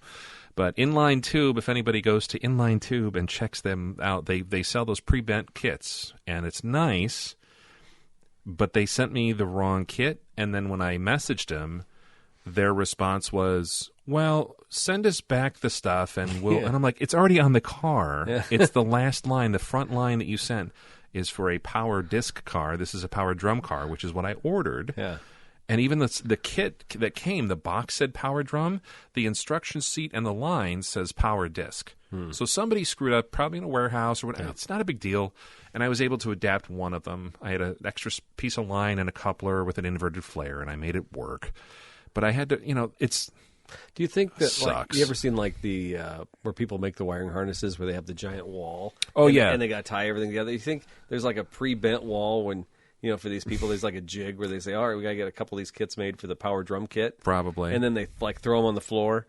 But inline tube, if anybody goes to inline tube and checks them out, they sell those pre-bent kits, and it's nice. But they sent me the wrong kit, and then when I messaged them, their response was, well, send us back the stuff, and we'll... And I'm like, it's already on the car. Yeah. It's the last line, the front line that you sent is for a power disc car. This is a power drum car, which is what I ordered. Yeah. And even the kit that came, the box said power drum, the instruction sheet and the line says power disc. So somebody screwed up, probably in a warehouse or whatever. Yeah. It's not a big deal. And I was able to adapt one of them. I had an extra piece of line and a coupler with an inverted flare, and I made it work. But I had to, it's... Do you think that, sucks. You ever seen the where people make the wiring harnesses where they have the giant wall? Oh, yeah. And they got to tie everything together. You think there's like a pre-bent wall when... for these people, there's like a jig where they say, all right, we got to get a couple of these kits made for the power drum kit. Probably. And then they throw them on the floor.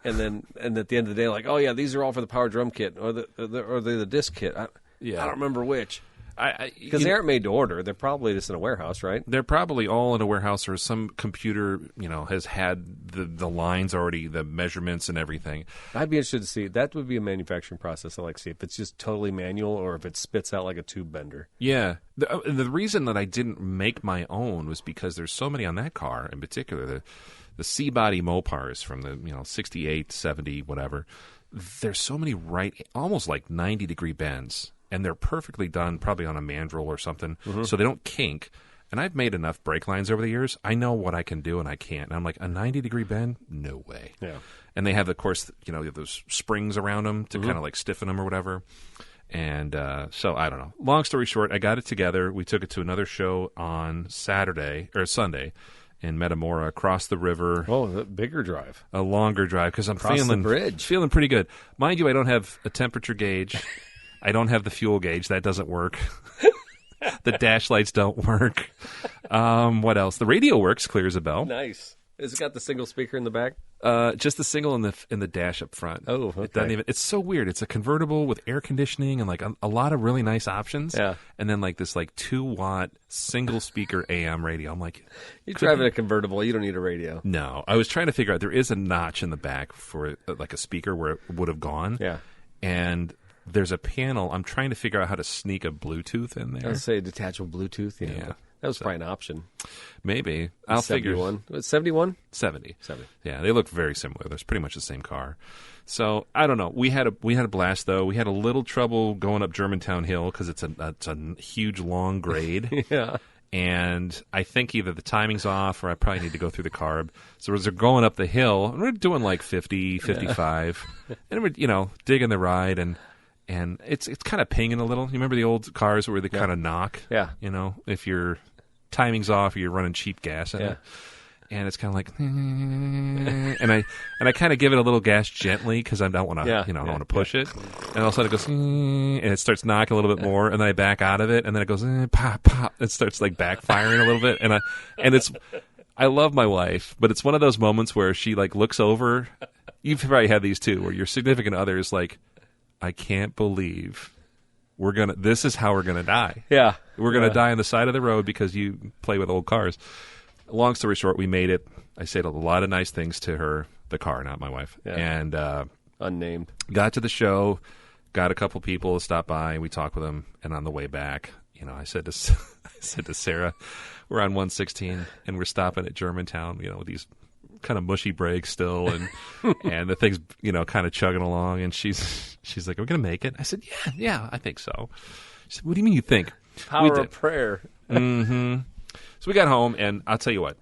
And at the end of the day, like, oh, yeah, these are all for the power drum kit or the disc kit. I don't remember which. Because they aren't made to order. They're probably just in a warehouse, right? They're probably all in a warehouse or some computer, has had the lines already, the measurements and everything. I'd be interested to see. That would be a manufacturing process. I'd like to see if it's just totally manual or if it spits out like a tube bender. Yeah. The reason that I didn't make my own was because there's so many on that car, in particular, the C-body Mopars from the 68, 70, whatever. There's so many almost like 90-degree bends. And they're perfectly done, probably on a mandrel or something, so they don't kink. And I've made enough brake lines over the years. I know what I can do and I can't. And I'm like, a 90-degree bend? No way. Yeah. And they have, of course, you have those springs around them to kind of like stiffen them or whatever. And so I don't know. Long story short, I got it together. We took it to another show on Sunday in Metamora, across the river. Oh, a bigger drive. A longer drive because I'm across the bridge. Feeling pretty good. Mind you, I don't have a temperature gauge. I don't have the fuel gauge. That doesn't work. The dash lights don't work. What else? The radio works, clear as a bell. Nice. Has it got the single speaker in the back? Just the single in the dash up front. Oh, okay. It doesn't even. It's so weird. It's a convertible with air conditioning and like a lot of really nice options. Yeah. And then like this 2-watt single speaker AM radio. I'm like, you're driving a convertible. You don't need a radio. No, I was trying to figure out. There is a notch in the back for like a speaker where it would have gone. Yeah. And there's a panel. I'm trying to figure out how to sneak a Bluetooth in there. I'd say detachable Bluetooth. Yeah. That was probably an option. Maybe. I'll figure. 71? 70. Yeah, they look very similar. They're pretty much the same car. So, I don't know. We had a blast, though. We had a little trouble going up Germantown Hill because it's a huge, long grade. Yeah. And I think either the timing's off or I probably need to go through the carb. So as we're going up the hill, and we're doing like 50, 55. And we're, digging the ride and it's kind of pinging a little. You remember the old cars where they kind of knock? Yeah. If your timing's off or you're running cheap gas in it. And it's kind of like, and I kind of give it a little gas gently because I don't want to, I don't want to push it. And all of a sudden it goes, and it starts knocking a little bit more, and then I back out of it, and then it goes, pop, pop. It starts like backfiring a little bit, and I love my wife, but it's one of those moments where she like looks over. You've probably had these too, where your significant other is like, I can't believe this is how we're gonna die. Yeah, we're gonna die on the side of the road because you play with old cars. Long story short, we made it. I said a lot of nice things to her, the car, not my wife. Yeah. And unnamed. Got to the show, got a couple people to stop by. We talked with them, and on the way back, I said to Sarah, we're on 116, and we're stopping at Germantown. With these kind of mushy brakes still, and and the thing's kind of chugging along. And she's like, "Are we gonna make it?" I said, "Yeah, I think so." She said, "What do you mean you think?" Power of prayer. So we got home, and I'll tell you what,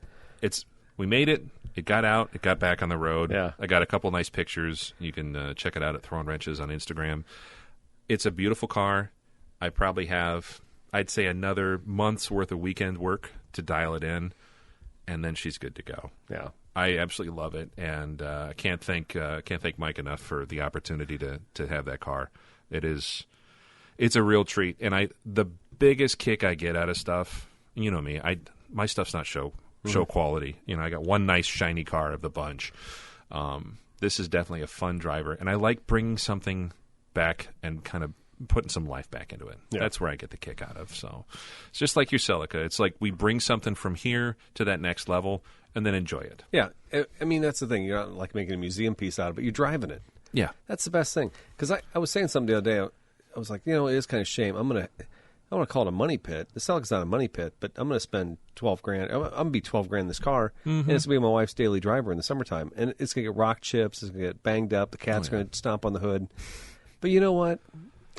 we made it. It got out. It got back on the road. Yeah. I got a couple nice pictures. You can check it out at Throwin Wrenches on Instagram. It's a beautiful car. I probably have, I'd say, another month's worth of weekend work to dial it in, and then she's good to go. Yeah. I absolutely love it, and I can't thank Mike enough for the opportunity to have that car. It's a real treat, and the biggest kick I get out of stuff, you know me, my stuff's not show quality. You know, I got one nice shiny car of the bunch. This is definitely a fun driver, and I like bringing something back and kind of putting some life back into it. Yeah. That's where I get the kick out of. So it's just like your Celica. It's like we bring something from here to that next level and then enjoy it. Yeah. I mean, that's the thing. You're not like making a museum piece out of it. You're driving it. Yeah. That's the best thing. Because I was saying something the other day. I was like, it is kind of a shame. I want to call it a money pit. The Celica's not a money pit, but I'm going to spend $12,000. I'm going to be $12,000 in this car, and it's going to be my wife's daily driver in the summertime. And it's going to get rock chips. It's going to get banged up. The cat's going to stomp on the hood. But you know what?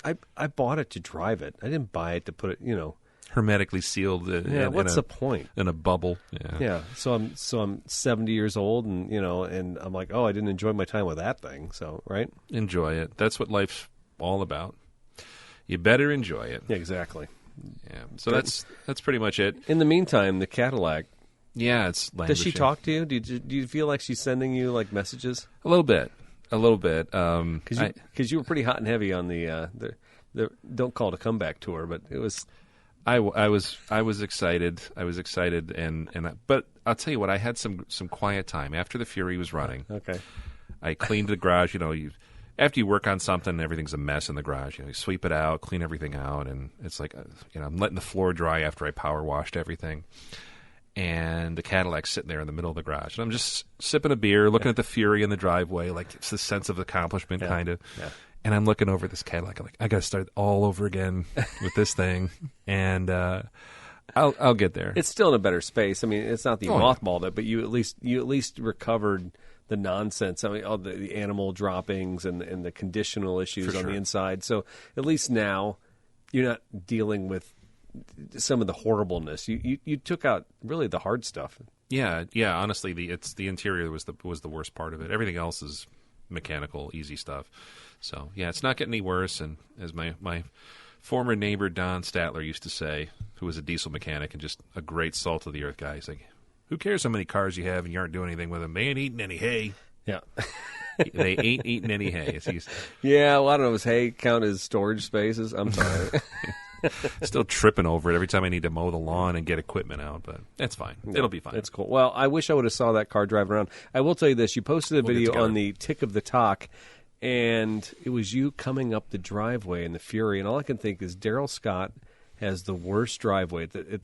I bought it to drive it. I didn't buy it to put it, hermetically sealed. What's the point? In a bubble. Yeah. So I'm 70 years old, and and I'm like, I didn't enjoy my time with that thing. So right, enjoy it. That's what life's all about. You better enjoy it. Yeah, exactly. Yeah. So that's pretty much it. In the meantime, the Cadillac. Yeah, it's languishing. Does she talk to you? Do you feel like she's sending you like messages? A little bit. Because you were pretty hot and heavy on the don't call it a comeback tour, but it was. I was excited. But I'll tell you what. I had some quiet time after the Fury was running. Okay. I cleaned the garage. After you work on something, everything's a mess in the garage. You sweep it out, clean everything out, and it's like I'm letting the floor dry after I power washed everything. And the Cadillac's sitting there in the middle of the garage. And I'm just sipping a beer, looking at the Fury in the driveway, like it's the sense of accomplishment, kind of. Yeah. And I'm looking over this Cadillac. I'm like, I got to start all over again with this thing. And I'll get there. It's still in a better space. I mean, it's not that you mothballed it, but you at least recovered the nonsense. I mean, all the animal droppings and the conditional issues on the inside. So at least now you're not dealing with some of the horribleness. You took out really the hard stuff. Yeah. Honestly, the interior was the worst part of it. Everything else is mechanical, easy stuff. So yeah, it's not getting any worse. And as my former neighbor Don Statler used to say, who was a diesel mechanic and just a great salt of the earth guy, he's like, "Who cares how many cars you have and you aren't doing anything with them? They ain't eating any hay." Yeah. They ain't eating any hay. Yeah, well, I don't know. Does hay count as storage spaces? I'm sorry. Still tripping over it every time I need to mow the lawn and get equipment out, but that's fine. Yeah, it'll be fine. It's cool. Well, I wish I would have saw that car driving around. I will tell you this. You posted a video on the Tick of the Talk, and it was you coming up the driveway in the Fury, and all I can think is Daryl Scott has the worst driveway at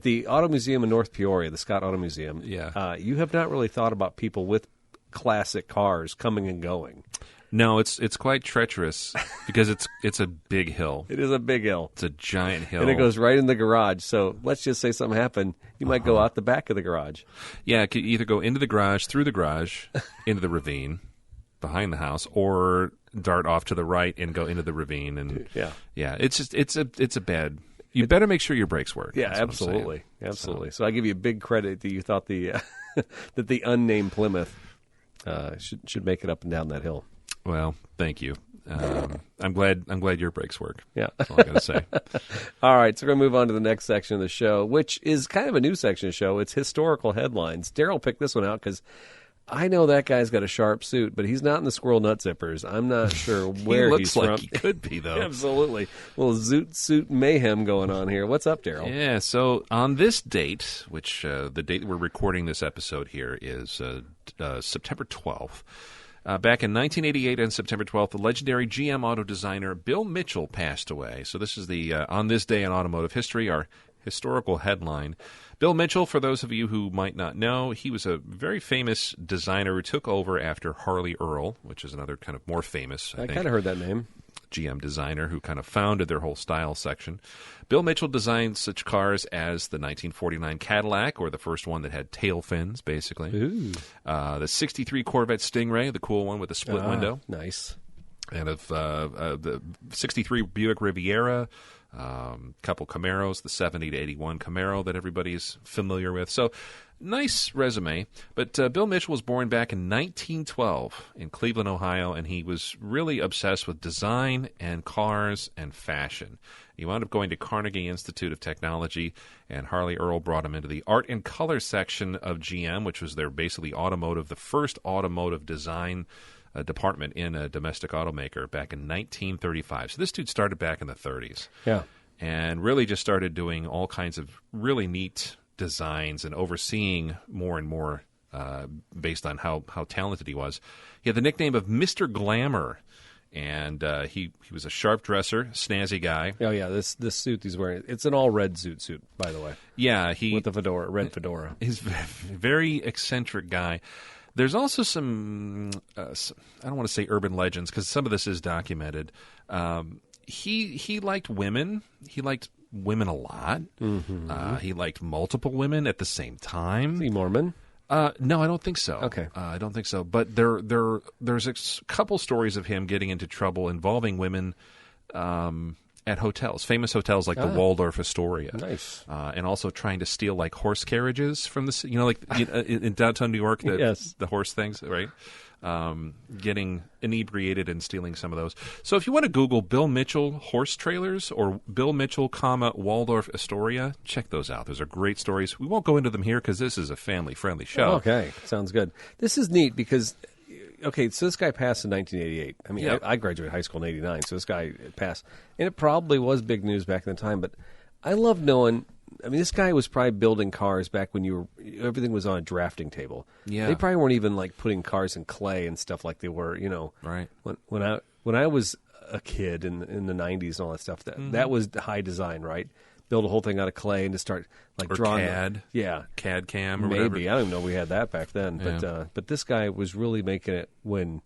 the Auto Museum in North Peoria, the Scott Auto Museum. Yeah. You have not really thought about people with classic cars coming and going. No, it's quite treacherous because it's a big hill. It is a big hill. It's a giant hill. And it goes right in the garage. So let's just say something happened. You might go out the back of the garage. Yeah, it could either go into the garage, through the garage, into the ravine, behind the house, or dart off to the right and go into the ravine. And yeah, it's a bad. You better make sure your brakes work. Yeah, absolutely. So I give you a big credit that you thought the that the unnamed Plymouth should make it up and down that hill. Well, thank you. I'm glad your brakes work. Yeah. That's all I got to say. All right, so we're going to move on to the next section of the show, which is kind of a new section of the show. It's historical headlines. Daryl picked this one out because I know that guy's got a sharp suit, but he's not in the squirrel nut zippers. I'm not sure where he's like from. He could be, though. Absolutely. A little zoot suit mayhem going on here. What's up, Daryl? Yeah, so on this date, which the date we're recording this episode here is September 12th, back in 1988 on September 12th, the legendary GM auto designer Bill Mitchell passed away. So this is the On This Day in Automotive History, our historical headline. Bill Mitchell, for those of you who might not know, he was a very famous designer who took over after Harley Earl, which is another kind of more famous, I think, kind of heard that name. GM designer who kind of founded their whole style section. Bill Mitchell designed such cars as the 1949 Cadillac, or the first one that had tail fins, basically. Ooh. The 63 Corvette Stingray, the cool one with the split window. Nice. and of the 63 Buick Riviera, couple Camaros, the 70 to 81 Camaro that everybody's familiar with. So nice resume. But Bill Mitchell was born back in 1912 in Cleveland, Ohio, and he was really obsessed with design and cars and fashion. He wound up going to Carnegie Institute of Technology, and Harley Earl brought him into the art and color section of GM, which was their basically automotive, the first automotive design department in a domestic automaker back in 1935. So this dude started back in the 30s. Yeah. And really just started doing all kinds of really neat designs and overseeing more and more based on how talented he was. He had the nickname of Mr. Glamour. And he was a sharp dresser, snazzy guy. Oh yeah, this suit he's wearing, it's an all red suit, by the way. Yeah, with the fedora, red fedora. He's a very eccentric guy. There's also some I don't want to say urban legends because some of this is documented. He liked women. He liked women a lot. Mm-hmm. He liked multiple women at the same time. Is he Mormon? No, I don't think so. Okay. I don't think so. But there's a couple stories of him getting into trouble involving women at hotels, famous hotels like the Waldorf Astoria. Nice. And also trying to steal like horse carriages from the, in downtown New York, the horse things, right? Getting inebriated and stealing some of those. So if you want to Google Bill Mitchell horse trailers or Bill Mitchell, Waldorf Astoria, check those out. Those are great stories. We won't go into them here because this is a family-friendly show. Okay, sounds good. This is neat because, okay, so this guy passed in 1988. I mean, I graduated high school in 89, so this guy passed. And it probably was big news back in the time, but I love knowing, I mean, this guy was probably building cars back when everything was on a drafting table. Yeah. They probably weren't even like putting cars in clay and stuff like they were, Right. When I was a kid in the 90s and all that stuff, that was high design, right? Build a whole thing out of clay and just start like drawing. CAD. CAD cam or maybe. whatever. I don't even know we had that back then. But this guy was really making it when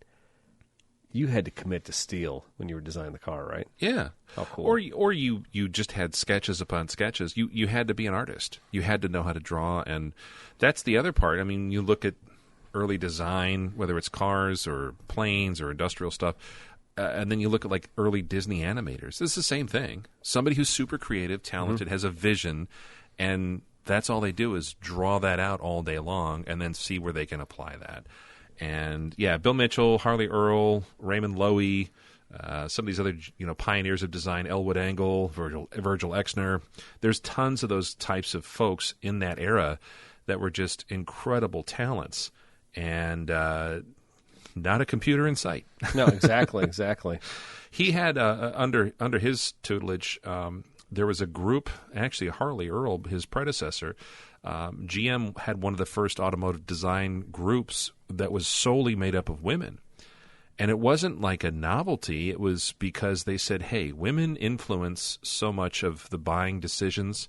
you had to commit to steel when you were designing the car, right? Yeah. How cool. Or you just had sketches upon sketches. You had to be an artist. You had to know how to draw, and that's the other part. I mean, you look at early design, whether it's cars or planes or industrial stuff, and then you look at like early Disney animators. It's the same thing. Somebody who's super creative, talented, has a vision, and that's all they do is draw that out all day long and then see where they can apply that. And yeah, Bill Mitchell, Harley Earl, Raymond Loewy, some of these other pioneers of design, Elwood Engel, Virgil Exner. There's tons of those types of folks in that era that were just incredible talents, and not a computer in sight. No, exactly. He had under his tutelage, there was a group, actually Harley Earl, his predecessor. GM had one of the first automotive design groups that was solely made up of women. And it wasn't like a novelty. It was because they said, hey, women influence so much of the buying decisions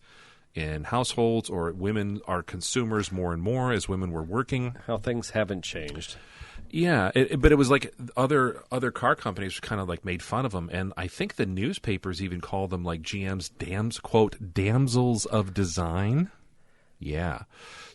in households, or women are consumers more and more as women were working. How things haven't changed. Yeah, but it was like other car companies kind of like made fun of them, and I think the newspapers even called them like GM's damsels of design. Yeah.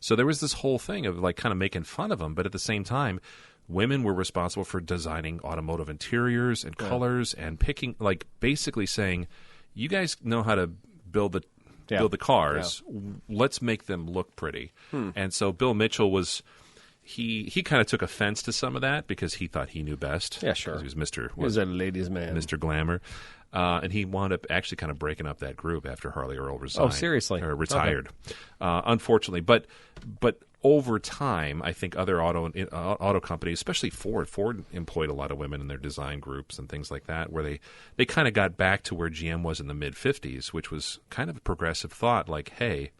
So there was this whole thing of like kind of making fun of them, but at the same time, women were responsible for designing automotive interiors and colors and picking, like basically saying, you guys know how to build the cars. Yeah. Let's make them look pretty. And so Bill Mitchell was, he kind of took offense to some of that because he thought he knew best. Yeah, sure. He was a ladies' man. Mr. Glamour. And he wound up actually kind of breaking up that group after Harley Earl resigned. Oh, seriously? Or retired, unfortunately. But over time, I think other auto companies, especially Ford employed a lot of women in their design groups and things like that, where they kind of got back to where GM was in the mid-'50s, which was kind of a progressive thought, like, hey,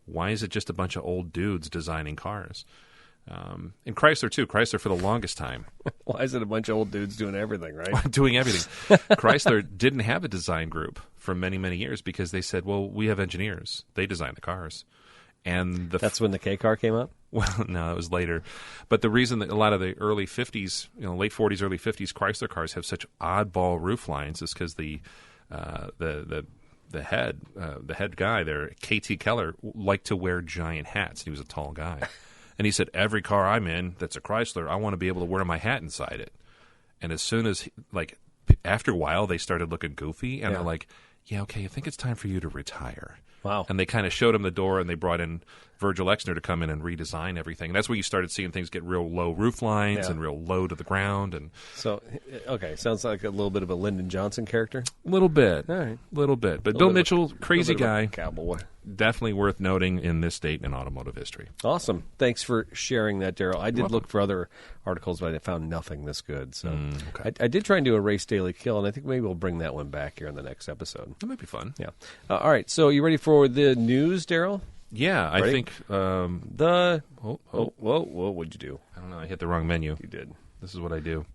why is it just a bunch of old dudes designing cars? And Chrysler, too. Chrysler, for the longest time. Why is it a bunch of old dudes doing everything, right? Doing everything. Chrysler didn't have a design group for many, many years because they said, well, we have engineers. They design the cars. And that's when the K car came up? Well, no, it was later. But the reason that a lot of the early 50s, late 40s, early 50s Chrysler cars have such oddball roof lines is because the head guy there, KT Keller, liked to wear giant hats. He was a tall guy. And he said, every car I'm in that's a Chrysler, I want to be able to wear my hat inside it. And as soon as, after a while, they started looking goofy, and they're like, yeah, okay, I think it's time for you to retire. Wow. And they kind of showed him the door, and they brought in Virgil Exner to come in and redesign everything. And that's where you started seeing things get real low roof lines and real low to the ground. And so, okay, sounds like a little bit of a Lyndon Johnson character. A little bit. All right. Little bit. But Bill Mitchell, crazy guy. Cowboy. Definitely worth noting in this date in automotive history. Awesome. Thanks for sharing that, Daryl. I did look for other articles, but I found nothing this good. So I did try and do a race daily kill, and I think maybe we'll bring that one back here in the next episode. That might be fun. Yeah. All right. So you ready for the news, Daryl? Yeah, Ready? I think Whoa, what'd you do? I don't know. I hit the wrong menu. You did. This is what I do.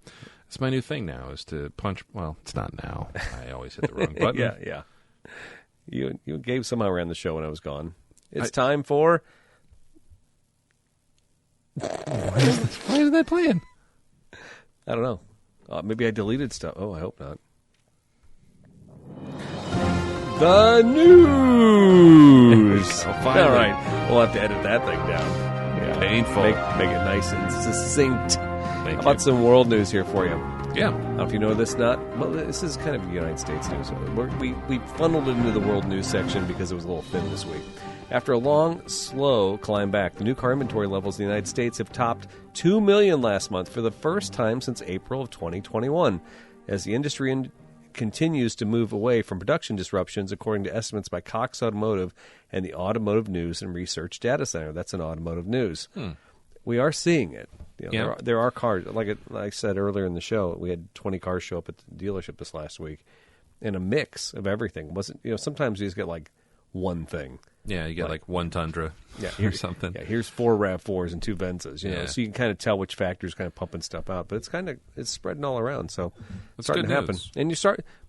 It's my new thing now, is to punch. Well, it's not now. I always hit the wrong button. Yeah. You gave somehow ran the show when I was gone. It's time for. Why is that playing? I don't know. Maybe I deleted stuff. Oh, I hope not. The news. All right. We'll have to edit that thing down. Yeah. Painful. Make it nice and succinct. Thank How about you. some world news here for you? Yeah. I don't know if you know this, well, this is kind of United States news. We funneled it into the world news section because it was a little thin this week. After a long, slow climb back, the new car inventory levels in the United States have topped 2 million last month for the first time since April of 2021, as the industry continues to move away from production disruptions, according to estimates by Cox Automotive and the Automotive News and Research Data Center. That's an Automotive News. We are seeing it. There are cars. Like I said earlier in the show, we had 20 cars show up at the dealership this last week, and a mix of everything. It wasn't sometimes you just get like one thing. Yeah, you get like one Tundra or something. Yeah, here's 4 RAV4s and 2 Venzas, so you can kind of tell which factory's kind of pumping stuff out. But it's spreading all around, so it's starting to happen. And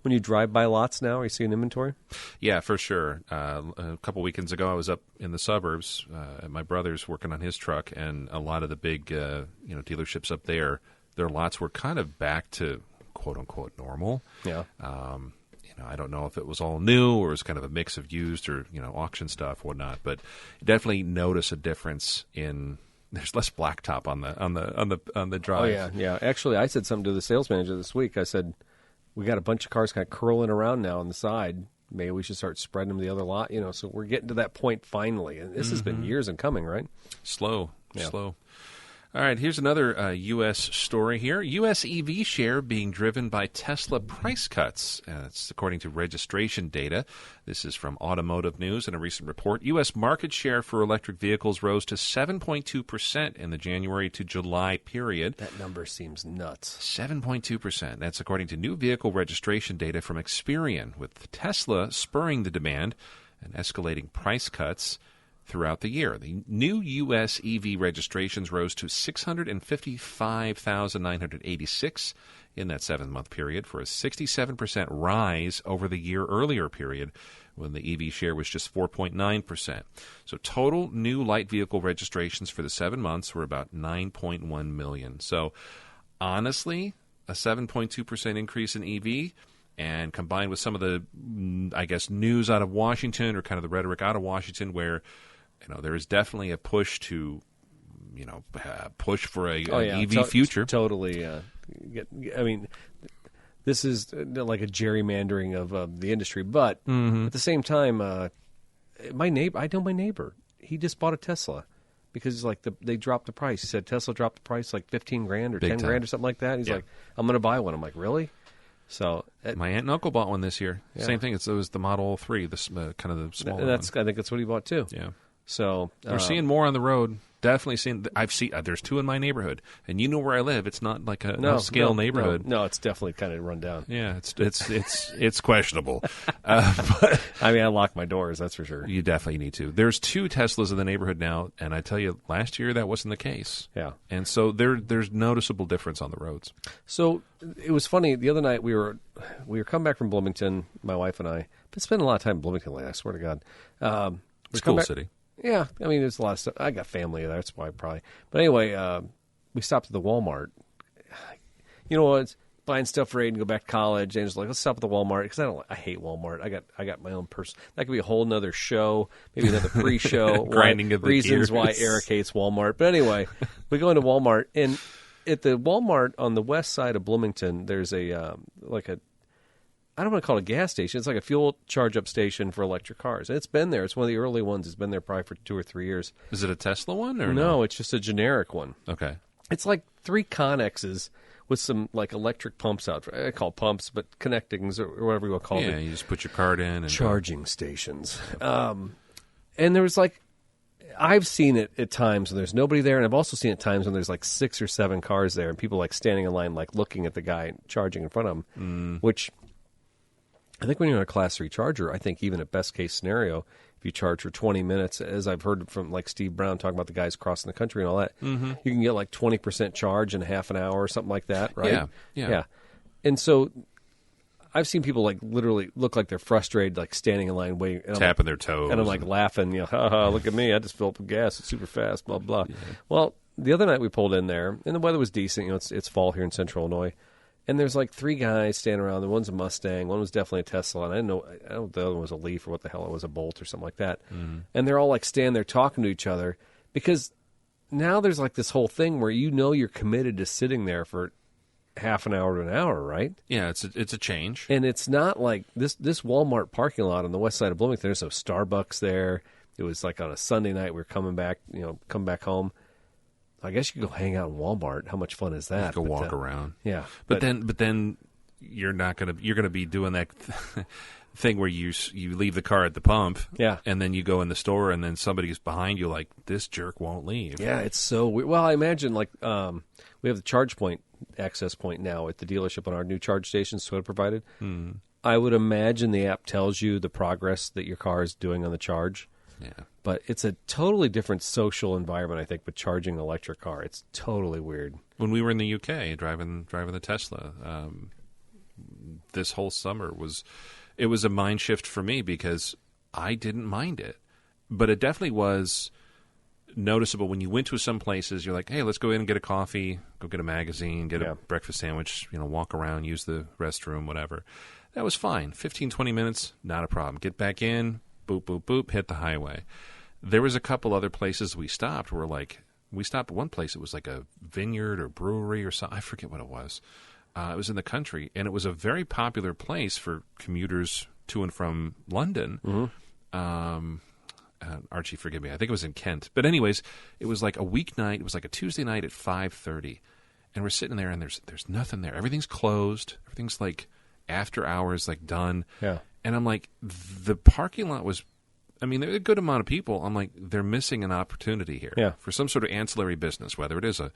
when you drive by lots now, are you seeing inventory? Yeah, for sure. A couple weekends ago, I was up in the suburbs at my brother's working on his truck, and a lot of the big dealerships up there, their lots were kind of back to quote unquote normal. Yeah. I don't know if it was all new or it was kind of a mix of used or auction stuff, whatnot. But definitely notice a difference in there's less blacktop on the drive. Oh yeah. Actually, I said something to the sales manager this week. I said, we got a bunch of cars kind of curling around now on the side. Maybe we should start spreading them to the other lot. So we're getting to that point finally, and this has been years in coming, right? Slow. All right, here's another U.S. story here. U.S. EV share being driven by Tesla price cuts. That's according to registration data. This is from Automotive News in a recent report. U.S. market share for electric vehicles rose to 7.2% in the January to July period. That number seems nuts. 7.2%. That's according to new vehicle registration data from Experian, with Tesla spurring the demand and escalating price cuts throughout the year. The new U.S. EV registrations rose to 655,986 in that 7-month period, for a 67% rise over the year earlier period when the EV share was just 4.9%. So total new light vehicle registrations for the 7 months were about 9.1 million. So honestly, a 7.2% increase in EV, and combined with some of the, I guess, news out of Washington, or kind of the rhetoric out of Washington, where there is definitely a push to, push for an EV future. Totally. This is like a gerrymandering of the industry, but at the same time, I know my neighbor. He just bought a Tesla because they dropped the price. He said Tesla dropped the price like $15,000 or $10,000 or something like that. He's like, I'm going to buy one. I'm like, really? So my aunt and uncle bought one this year. Yeah. Same thing. It was the Model 3, kind of the small one. I think that's what he bought too. Yeah. So we're seeing more on the road. Definitely seeing. I've seen. There's 2 in my neighborhood, and where I live, it's not like a scale neighborhood. No, it's definitely kind of run down. Yeah, it's questionable. But I lock my doors. That's for sure. You definitely need to. There's 2 Teslas in the neighborhood now, and I tell you, last year that wasn't the case. Yeah, and so there's noticeable difference on the roads. So it was funny. The other night we were coming back from Bloomington, my wife and I. Been spending a lot of time in Bloomington lately. I swear to God. It's a cool city. Yeah, there's a lot of stuff. I got family there, that's why probably. But anyway, we stopped at the Walmart. You know what? Buying stuff for Aiden, go back to college, and just like, let's stop at the Walmart, because I hate Walmart. I got my own person. That could be a whole nother show, maybe another pre-show. Grinding of the reasons gears. why Eric hates Walmart. But anyway, we go into Walmart, and at the Walmart on the west side of Bloomington, there's a I don't want to call it a gas station. It's like a fuel charge-up station for electric cars. And it's been there. It's one of the early ones. It's been there probably for 2 or 3 years. Is it a Tesla one or no? It's just a generic one. Okay. It's like 3 Connexes with some like electric pumps out. I call pumps, but connectings or whatever you want to call it. Yeah, you just put your card in. And charging stations. And there was like, I've seen it at times when there's nobody there, and I've also seen it at times when there's like 6 or 7 cars there, and people like standing in line, like looking at the guy charging in front of them, which I think when you're on a Class 3 charger, I think even at best case scenario, if you charge for 20 minutes, as I've heard from like Steve Brown talking about the guys crossing the country and all that, you can get like 20% charge in half an hour or something like that, right? Yeah. And so I've seen people like literally look like they're frustrated, like standing in line waiting. And tapping their toes. And I'm like laughing, ha, look at me. I just filled up with gas. It's super fast, blah, blah. Yeah. Well, the other night we pulled in there, and the weather was decent. It's fall here in central Illinois. And there's like 3 guys standing around. One's a Mustang. One was definitely a Tesla. And I don't know if the other one was a Leaf or what the hell it was, a Bolt or something like that. And they're all like standing there talking to each other because now there's like this whole thing where you're committed to sitting there for half an hour to an hour, right? Yeah, it's a change. And it's not like this Walmart parking lot on the west side of Bloomington. There's no Starbucks there. It was like on a Sunday night. We were coming back home. I guess you could go hang out in Walmart. How much fun is that? Go walk around. Yeah, but then you're gonna be doing that thing where you leave the car at the pump. Yeah, and then you go in the store, and then somebody's behind you like this jerk won't leave. Yeah, it's so weird. Well, I imagine like we have the charge point access point now at the dealership on our new charge stations Toyota provided. I would imagine the app tells you the progress that your car is doing on the charge. Yeah. But it's a totally different social environment, I think, with charging an electric car. It's totally weird. When we were in the UK driving the Tesla, this whole summer was a mind shift for me because I didn't mind it. But it definitely was noticeable when you went to some places, you're like, hey, let's go in and get a coffee, go get a magazine, get a breakfast sandwich, walk around, use the restroom, whatever. That was fine. 15, 20 minutes, not a problem. Get back in, boop, boop, boop, hit the highway. There was a couple other places we stopped where, like, we stopped at one place. It was like a vineyard or brewery or something. I forget what it was. It was in the country, and it was a very popular place for commuters to and from London. Archie, forgive me. I think it was in Kent. But anyways, it was like a weeknight. It was like a Tuesday night at 5:30, and we're sitting there, and there's nothing there. Everything's closed. Everything's like after hours, like done. Yeah. And I'm like, the parking lot was. I mean, there's a good amount of people. I'm like, they're missing an opportunity here for some sort of ancillary business, whether it is a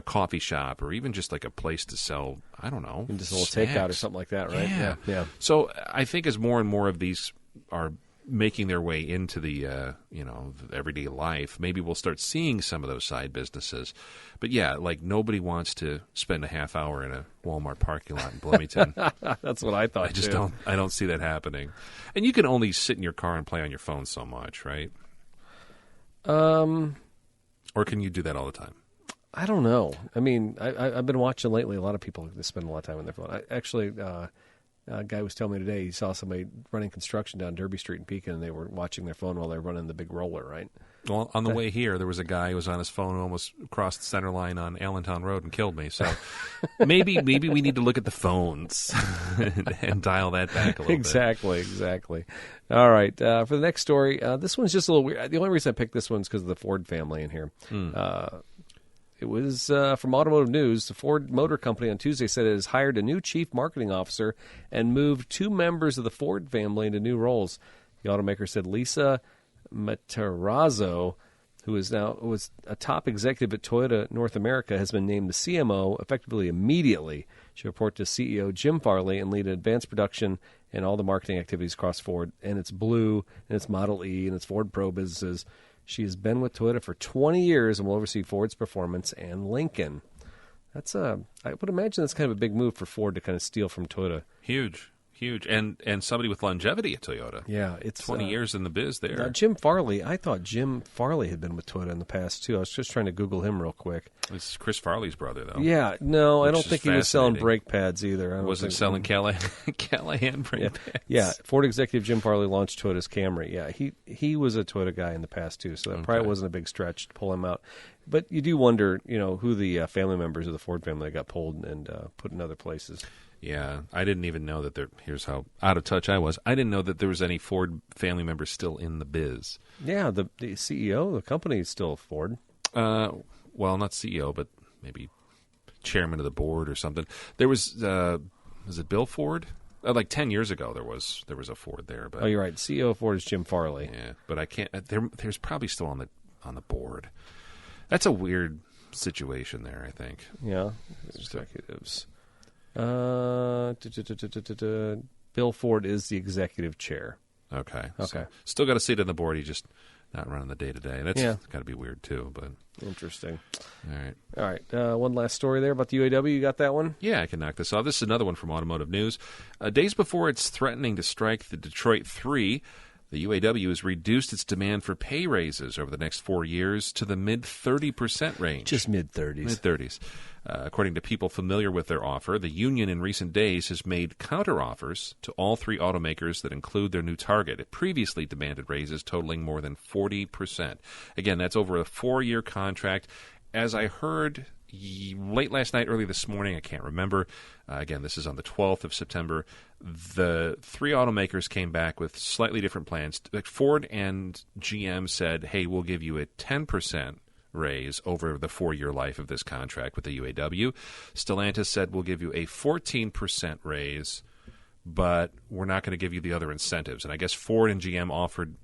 coffee shop or even just like a place to sell, I don't know, just a little takeout or something like that, right? Yeah. So I think as more and more of these are making their way into the the everyday life, maybe we'll start seeing some of those side businesses. But yeah, like nobody wants to spend a half hour in a Walmart parking lot in Bloomington. That's what I thought. I don't see that happening. And you can only sit in your car and play on your phone so much, right? Or can you do that all the time? I don't know. I mean, I've been watching lately. A lot of people spend a lot of time on their phone. A guy was telling me today he saw somebody running construction down Derby Street in Pekin, and they were watching their phone while they were running the big roller, right? Well, on the way here, there was a guy who was on his phone and almost crossed the center line on Allentown Road and killed me. So maybe we need to look at the phones and dial that back a little bit. Exactly. All right. For the next story, this one's just a little weird. The only reason I picked this one is because of the Ford family in here. It was from Automotive News. The Ford Motor Company on Tuesday said it has hired a new chief marketing officer and moved 2 members of the Ford family into new roles. The automaker said Lisa Matarazzo, who was a top executive at Toyota North America, has been named the CMO effectively immediately. She'll report to CEO Jim Farley and lead advanced production and all the marketing activities across Ford and its Blue and its Model E and its Ford Pro businesses. She has been with Toyota for 20 years and will oversee Ford's performance and Lincoln. I would imagine that's kind of a big move for Ford to kind of steal from Toyota. Huge. Huge. And somebody with longevity at Toyota. Yeah, it's 20 years in the biz there. Now, Jim Farley, I thought Jim Farley had been with Toyota in the past, too. I was just trying to Google him real quick. It's Chris Farley's brother, though. Yeah, no, I don't think he was selling brake pads either. Wasn't selling Callahan brake pads. Yeah, Ford executive Jim Farley launched Toyota's Camry. Yeah, he was a Toyota guy in the past, too, so that probably wasn't a big stretch to pull him out. But you do wonder, who the family members of the Ford family got pulled and put in other places. Yeah, I didn't even know that here's how out of touch I was. I didn't know that there was any Ford family members still in the biz. Yeah, the CEO of the company is still Ford. Well, not CEO, but maybe chairman of the board or something. There was it Bill Ford? Like 10 years ago, there was a Ford there. But you're right. CEO of Ford is Jim Farley. Yeah, but I can't. There's probably still on the board. That's a weird situation there, I think. Yeah, executives. Bill Ford is the executive chair. Okay. So still got a seat on the board. He's just not running the day-to-day. That's got to be weird, too. But interesting. All right. One last story there about the UAW. You got that one? Yeah, I can knock this off. This is another one from Automotive News. Days before it's threatening to strike the Detroit 3, the UAW has reduced its demand for pay raises over the next 4 years to the mid-30% range. Just mid-30s. Mid-30s. According to people familiar with their offer, the union in recent days has made counteroffers to all three automakers that include their new target. It previously demanded raises totaling more than 40%. Again, that's over a 4-year contract. As I heard late last night, early this morning, I can't remember. Again, this is on the 12th of September. The three automakers came back with slightly different plans. Ford and GM said, hey, we'll give you a 10% raise over the 4-year life of this contract with the UAW. Stellantis said, we'll give you a 14% raise, but we're not going to give you the other incentives. And I guess Ford and GM offered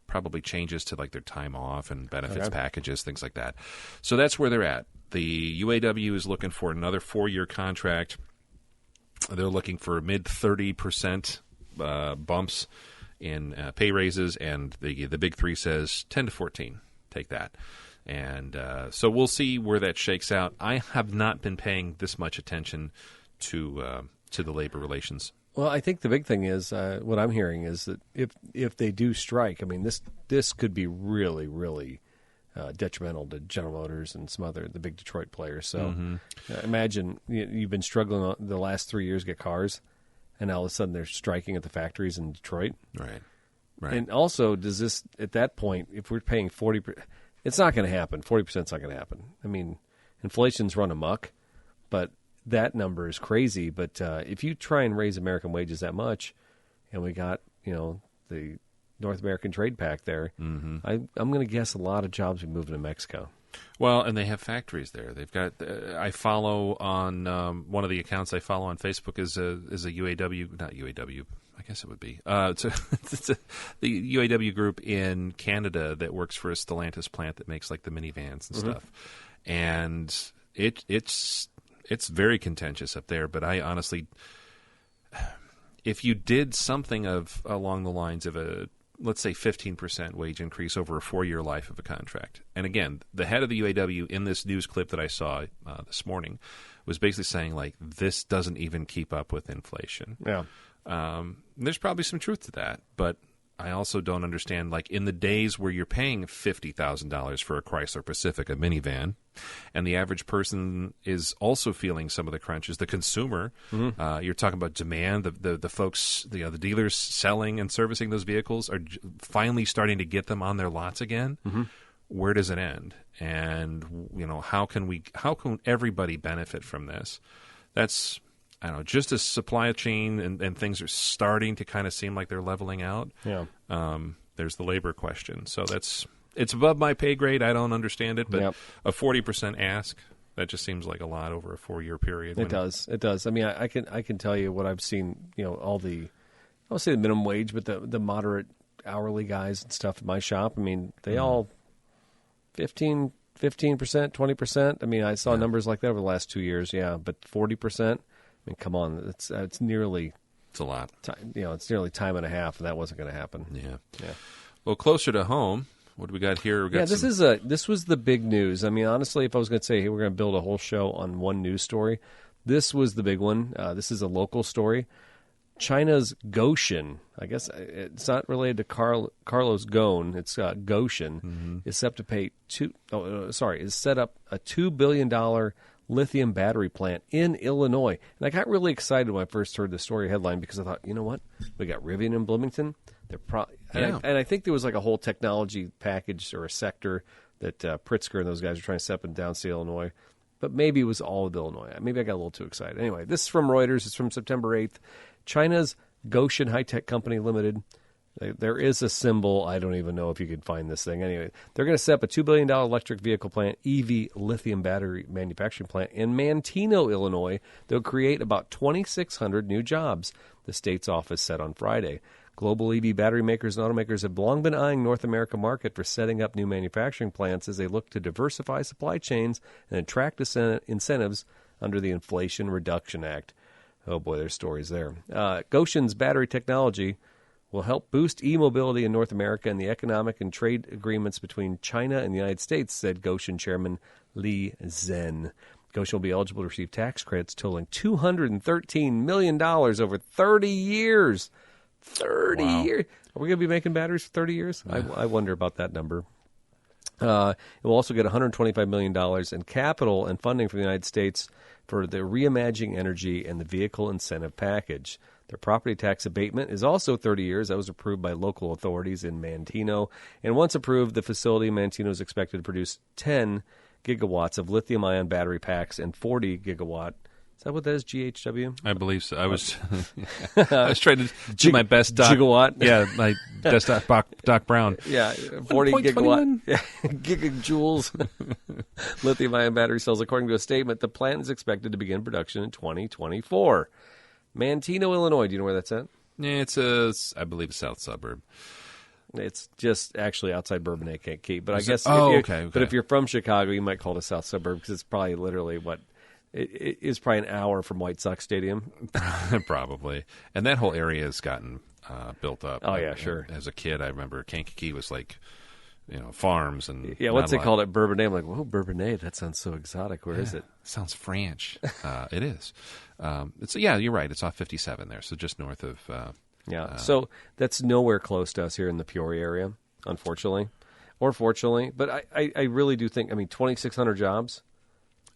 probably changes to like their time off and benefits packages, things like that. So that's where they're at. The UAW is looking for another 4-year contract. They're looking for mid-30% bumps in pay raises, and the Big Three says 10 to 14. Take that. And so we'll see where that shakes out. I have not been paying this much attention to the labor relations. Well, I think the big thing is what I'm hearing is that if they do strike, I mean, this could be really, really detrimental to General Motors and some other the big Detroit players. So imagine you've been struggling the last 3 years to get cars, and all of a sudden they're striking at the factories in Detroit. Right. And also, does this at that point, if we're paying 40%, it's not going to happen. 40% is not going to happen. I mean, inflation's run amok, but that number is crazy. But if you try and raise American wages that much, and we got the North American Trade Pact there, I'm going to guess a lot of jobs will be moving to Mexico. Well, and they have factories there. They've got. I follow on one of the accounts I follow on Facebook is a UAW, not UAW. I guess it would be. It's the UAW group in Canada that works for a Stellantis plant that makes like the minivans and stuff, and it's very contentious up there. But I honestly, if you did something along the lines of a, let's say 15% wage increase over a 4-year life of a contract. And again, the head of the UAW in this news clip that I saw this morning was basically saying, like, this doesn't even keep up with inflation. Yeah. There's probably some truth to that, but I also don't understand, like, in the days where you're paying $50,000 for a Chrysler Pacifica minivan, and the average person is also feeling some of the crunches, the consumer, you're talking about demand, the folks, the dealers selling and servicing those vehicles are finally starting to get them on their lots again. Where does it end? And, how can everybody benefit from this? That's, I don't know, just as supply chain and things are starting to kind of seem like they're leveling out. Yeah. There's the labor question. So it's above my pay grade. I don't understand it, but a 40% ask, that just seems like a lot over a 4-year period. It does. I mean, I can tell you what I've seen, all the, I won't say the minimum wage, but the moderate hourly guys and stuff at my shop. I mean, they all 15%, 20%. I mean, I saw numbers like that over the last 2 years. Yeah. But 40%, I mean, come on, it's nearly. It's a lot. It's nearly time and a half, and that wasn't going to happen. Yeah. Well, closer to home, what do we got here? This was the big news. I mean, honestly, if I was going to say, hey, we're going to build a whole show on one news story, this was the big one. This is a local story. China's Goshen, I guess it's not related to Carlos Ghosn. It's Goshen is set to pay is set up a $2 billion lithium battery plant in Illinois. And I got really excited when I first heard the story headline because I thought, you know what? We got Rivian and Bloomington. They're and I think there was like a whole technology package or a sector that Pritzker and those guys are trying to set up in downstate Illinois. But maybe it was all of Illinois. Maybe I got a little too excited. Anyway, this is from Reuters. It's from September 8th. China's Goshen High-Tech Company Limited. There is a symbol. I don't even know if you could find this thing. Anyway, they're going to set up a $2 billion electric vehicle plant, EV lithium battery manufacturing plant in Manteno, Illinois. They'll create about 2,600 new jobs, the state's office said on Friday. Global EV battery makers and automakers have long been eyeing North America market for setting up new manufacturing plants as they look to diversify supply chains and attract incentives under the Inflation Reduction Act. Oh, boy, there's stories there. Goshen's battery technology will help boost e-mobility in North America and the economic and trade agreements between China and the United States, said Goshen Chairman Li Zhen. Goshen will be eligible to receive tax credits totaling $213 million over 30 years. 30 years. Are we going to be making batteries for 30 years? I wonder about that number. It will also get $125 million in capital and funding from the United States for the Reimagining Energy and the Vehicle Incentive Package. Their property tax abatement is also 30 years. That was approved by local authorities in Manteno. And once approved, the facility in Manteno is expected to produce 10 gigawatts of lithium-ion battery packs and 40 gigawatt. Is that what that is, GHW? I believe so. I was trying to do my best gigawatt. Yeah, my best Doc Brown. Yeah, 40 gigawatt. Gigajoules. Lithium-ion battery cells, according to a statement. The plant is expected to begin production in 2024. Manteno, Illinois. Do you know where that's at? Yeah, I believe, a south suburb. It's just actually outside Bourbonnais, Kate. But I guess okay. But if you're from Chicago, you might call it a south suburb because it's probably literally it is probably an hour from White Sox Stadium. Probably. And that whole area has gotten built up. Oh, yeah, sure. As a kid, I remember Kankakee was like, farms and... Yeah, once they called it Bourbonnais, I'm like, whoa, Bourbonnais, that sounds so exotic. Where is it? Sounds French. It is. You're right. It's off 57 there, so just north of... so that's nowhere close to us here in the Peoria area, unfortunately. Or fortunately. But I really do think, 2,600 jobs...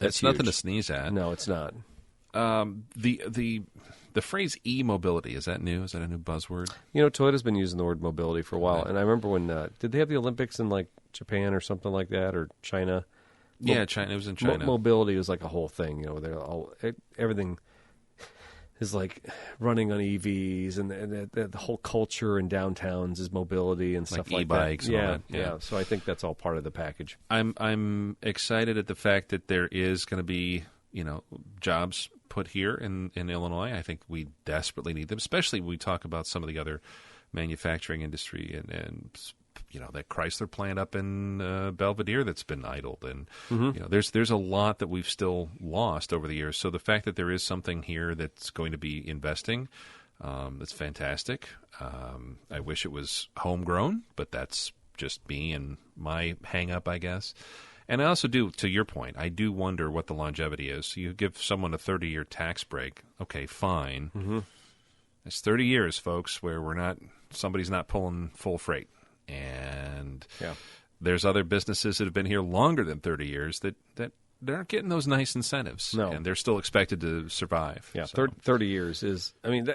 That's nothing to sneeze at. No, it's not. The phrase e-mobility, is that new? Is that a new buzzword? Toyota's been using the word mobility for a while. Right. And I remember when, did they have the Olympics in like Japan or something like that, or China? Yeah, China. It was in China. Mobility was like a whole thing. Everything is like running on EVs, and the whole culture in downtowns is mobility and stuff like e-bikes that. And all that. Yeah. So I think that's all part of the package. I'm excited at the fact that there is going to be jobs put here in Illinois. I think we desperately need them, especially when we talk about some of the other manufacturing industry and that Chrysler plant up in Belvedere that's been idled, and there's a lot that we've still lost over the years. So the fact that there is something here that's going to be investing, that's fantastic. I wish it was homegrown, but that's just me and my hang-up, I guess. And I also do, to your point, I do wonder what the longevity is. You give someone a 30-year tax break, okay, fine. Mm-hmm. It's 30 years, folks, where somebody's not pulling full freight. And there's other businesses that have been here longer than 30 years that they aren't getting those nice incentives. No. And they're still expected to survive. Yeah, so. 30 years is,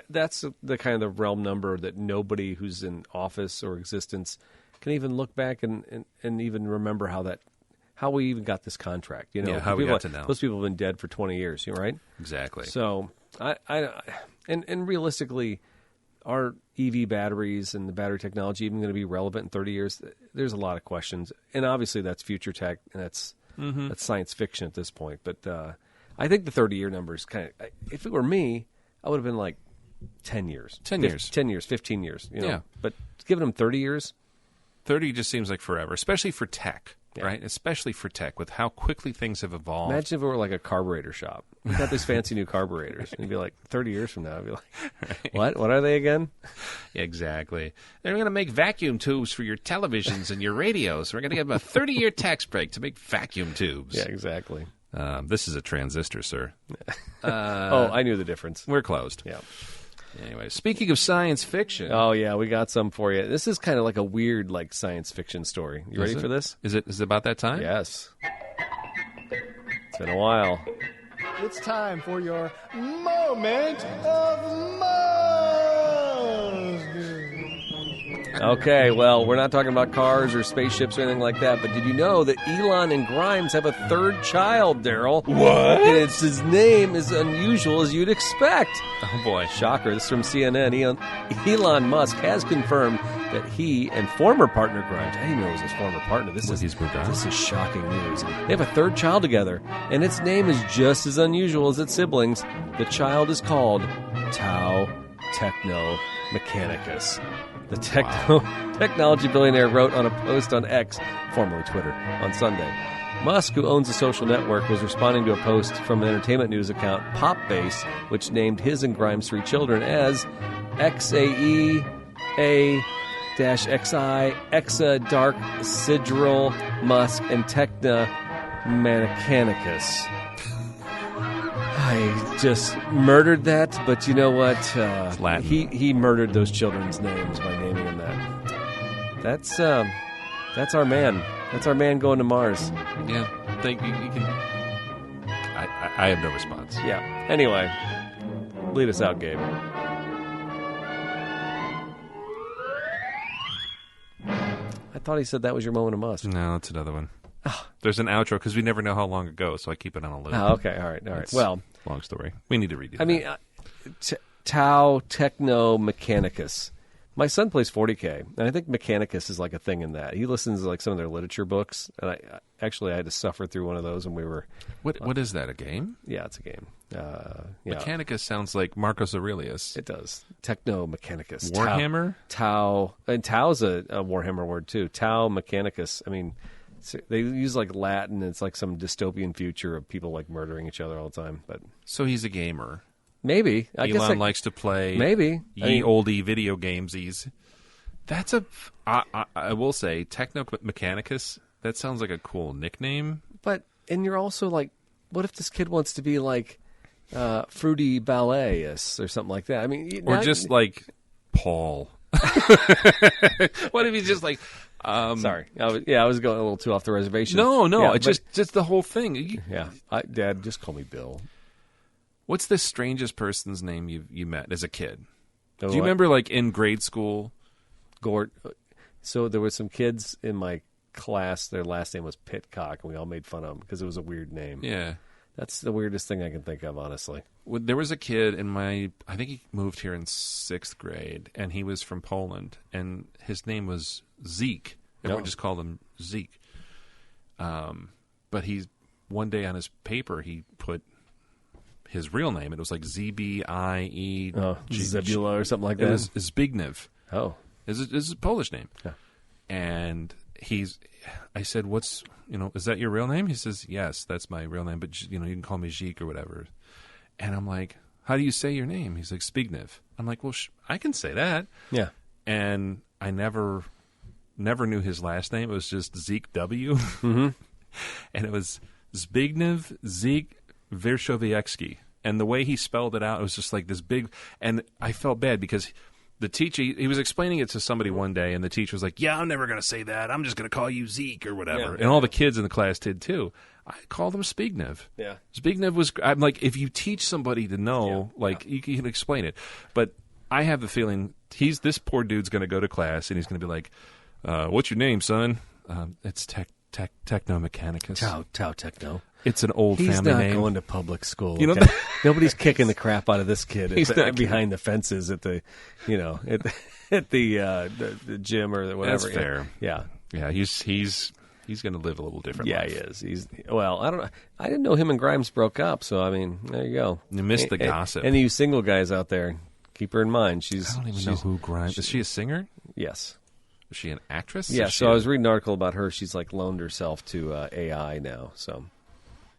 that's the kind of realm number that nobody who's in office or existence can even look back and even remember how we even got this contract. How we got to now. Those people have been dead for 20 years, right? Exactly. So, and realistically, are EV batteries and the battery technology even going to be relevant in 30 years? There's a lot of questions. And obviously that's future tech, and that's science fiction at this point. But I think the 30-year number is kind of, if it were me, I would have been like 10 years. 10 years. 10 years, 15 years. Yeah. But giving them 30 years? 30 just seems like forever, especially for tech. Yeah. Right, especially for tech, with how quickly things have evolved. Imagine if it were like a carburetor shop. We got these fancy new carburetors, and you'd be like, 30 years from now, I'd be like, right. What are they again? Exactly. They're going to make vacuum tubes for your televisions and your radios. We're going to give them a 30-year tax break to make vacuum tubes. Yeah, exactly. This is a transistor, sir. I knew the difference. We're closed. Yeah. Anyway, speaking of science fiction. Oh, yeah, we got some for you. This is kind of like a weird science fiction story. You ready for this? Is it about that time? Yes. It's been a while. It's time for your moment of Musk. Okay, well, we're not talking about cars or spaceships or anything like that, but did you know that Elon and Grimes have a third child, Daryl? What? And his name is unusual as you'd expect. Oh, boy. Shocker. This is from CNN. Elon Musk has confirmed that he and former partner Grimes, I didn't know it was his former partner. This is shocking news. They have a third child together, and its name is just as unusual as its siblings. The child is called Tau Techno Mechanicus. The technology billionaire wrote on a post on X, formerly Twitter, on Sunday. Musk, who owns a social network, was responding to a post from an entertainment news account, Popbase, which named his and Grimes' 3 children as XAE, A-XI, Exa, Dark, Sidral, Musk, and Techna Mechanicus. I just murdered that, but you know what? He murdered those children's names by naming them that. That's our man. That's our man going to Mars. Yeah, thank you. You can. I have no response. Yeah. Anyway, lead us out, Gabe. I thought he said that was your moment of Musk. No, that's another one. There's an outro because we never know how long it goes, so I keep it on a loop. Oh, okay. All right. Well, long story. We need to read it. I mean, Tau Techno Mechanicus. My son plays 40K, and I think Mechanicus is like a thing in that. He listens to some of their literature books, and I had to suffer through one of those when we were... What is that, a game? Yeah, it's a game. Yeah. Mechanicus sounds like Marcus Aurelius. It does. Techno Mechanicus. Warhammer? Tau. And Tau's a Warhammer word, too. Tau Mechanicus. I mean... They use Latin. It's like some dystopian future of people murdering each other all the time. But so he's a gamer. Maybe Elon likes to play. Maybe oldie video gamesies. That's I will say Techno Mechanicus. That sounds like a cool nickname. And you're also what if this kid wants to be Fruity Ballet-ist or something like that? I mean, or just Paul. What if he's just sorry. I was going a little too off the reservation. No, yeah, it's just the whole thing. Dad, just call me Bill. What's the strangest person's name you met as a kid? Do you remember, in grade school? Gort. So there were some kids in my class. Their last name was Pitcock, and we all made fun of them because it was a weird name. Yeah. That's the weirdest thing I can think of, honestly. There was a kid I think he moved here in 6th grade, and he was from Poland, and his name was Zeke. Everyone just called him Zeke. But one day on his paper, he put his real name. It was Zbie. Zebula or something like that. It was Zbigniew. Oh. It's a Polish name. Yeah. And I said, is that your real name? He says, yes, that's my real name, but, you can call me Zeke or whatever. And I'm like, how do you say your name? He's like, Zbigniew. I'm like, well, I can say that. Yeah. And I never knew his last name. It was just Zeke W. Mm-hmm. And it was Zbigniew Zeke Wierzchowiecki. And the way he spelled it out, it was just this big, and I felt bad because the teacher, he was explaining it to somebody one day, and the teacher was like, yeah, I'm never going to say that. I'm just going to call you Zeke or whatever. Yeah. And all the kids in the class did too. I called him Zbigniew. Yeah. Zbigniew was, I'm like, if you teach somebody to know, you can explain it. But I have the feeling this poor dude's going to go to class, and he's going to be like, what's your name, son? It's Techno Mechanicus. Tau Techno. It's an old family name. He's not going to public school. Okay? Nobody's kicking the crap out of this kid behind the fences at the, at the gym or whatever. That's fair. Yeah. Yeah, he's going to live a little different life. He is. I don't know. I didn't know him and Grimes broke up, so, I mean, there you go. You missed the gossip. Any of you single guys out there, keep her in mind. I don't even know who Grimes is. She a singer? Yes. Is she an actress? Yeah, so I was reading an article about her. She's loaned herself to AI now, so...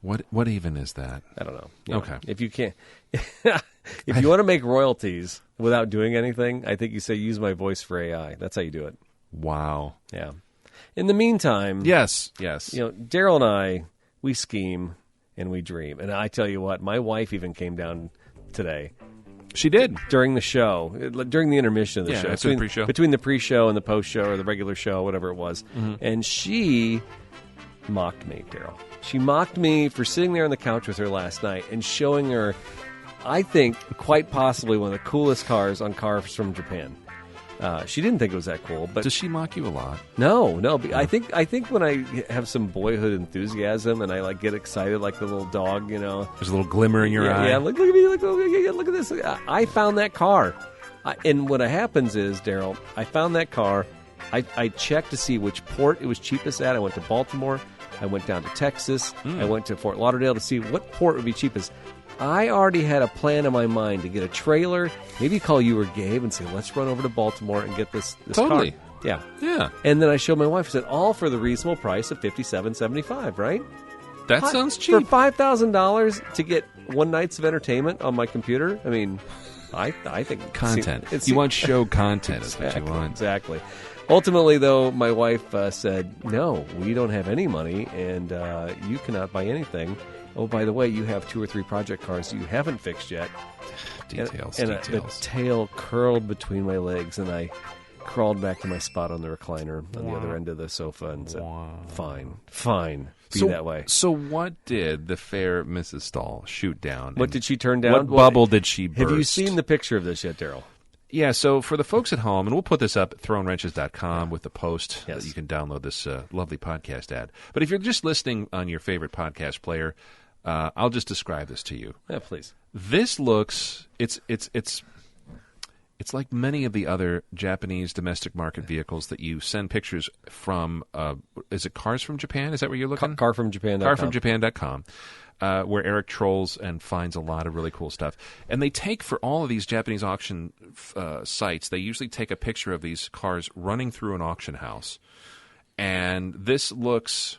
What even is that? I don't know. Okay. If you can't, if you want to make royalties without doing anything, I think you say use my voice for AI. That's how you do it. Wow. Yeah. In the meantime, yes. Daryl and I, we scheme and we dream. And I tell you what, my wife even came down today She did. during the show, during the intermission of the show. After the pre-show. Between the pre-show and the post-show or the regular show, whatever it was. And she mocked me, Daryl. She mocked me for sitting there on the couch with her last night and showing her, I think, quite possibly one of the coolest cars on Cars from Japan. She didn't think it was that cool, but Does she mock you a lot? no. I think when I have some boyhood enthusiasm and I like get excited like the little dog, you know. There's a little glimmer in your eye. Yeah, look at me, look at this. I found that car, and what happens is, Daryl, I found that car. I checked to see which port it was cheapest at. I went to Baltimore. I went down to Texas. I went to Fort Lauderdale to see what port would be cheapest. I already had a plan in my mind to get a trailer, maybe call you or Gabe and say, let's run over to Baltimore and get this Totally. car. Yeah. Yeah. And then I showed my wife, I said, all for the reasonable price of $57.75, right? That sounds cheap. For $5,000 to get one night's of entertainment on my computer? I mean, I think... Content. You want show content is what you want. Exactly. Ultimately, though, my wife said, no, we don't have any money, and you cannot buy anything. Oh, by the way, you have 2 or 3 project cars that you haven't fixed yet. Details. And the tail curled between my legs, and I crawled back to my spot on the recliner on the other end of the sofa and said, fine, be that way. So what did the fair Mrs. Stahl shoot down? What did she turn down? What bubble did she burst? Have you seen the picture of this yet, Daryl? Yeah, so for the folks at home, and we'll put this up at throwinwrenches.com with the post Yes. that you can download this lovely podcast ad. But if you're just listening on your favorite podcast player, I'll just describe this to you. Yeah, please. This looks it's like many of the other Japanese domestic market vehicles that you send pictures from. Is it Cars from Japan? Is that where you're looking? Carfromjapan.com. Carfromjapan.com. Where Eric trolls and finds a lot of really cool stuff. And they take, for all of these Japanese auction sites, they usually take a picture of these cars running through an auction house. And this looks...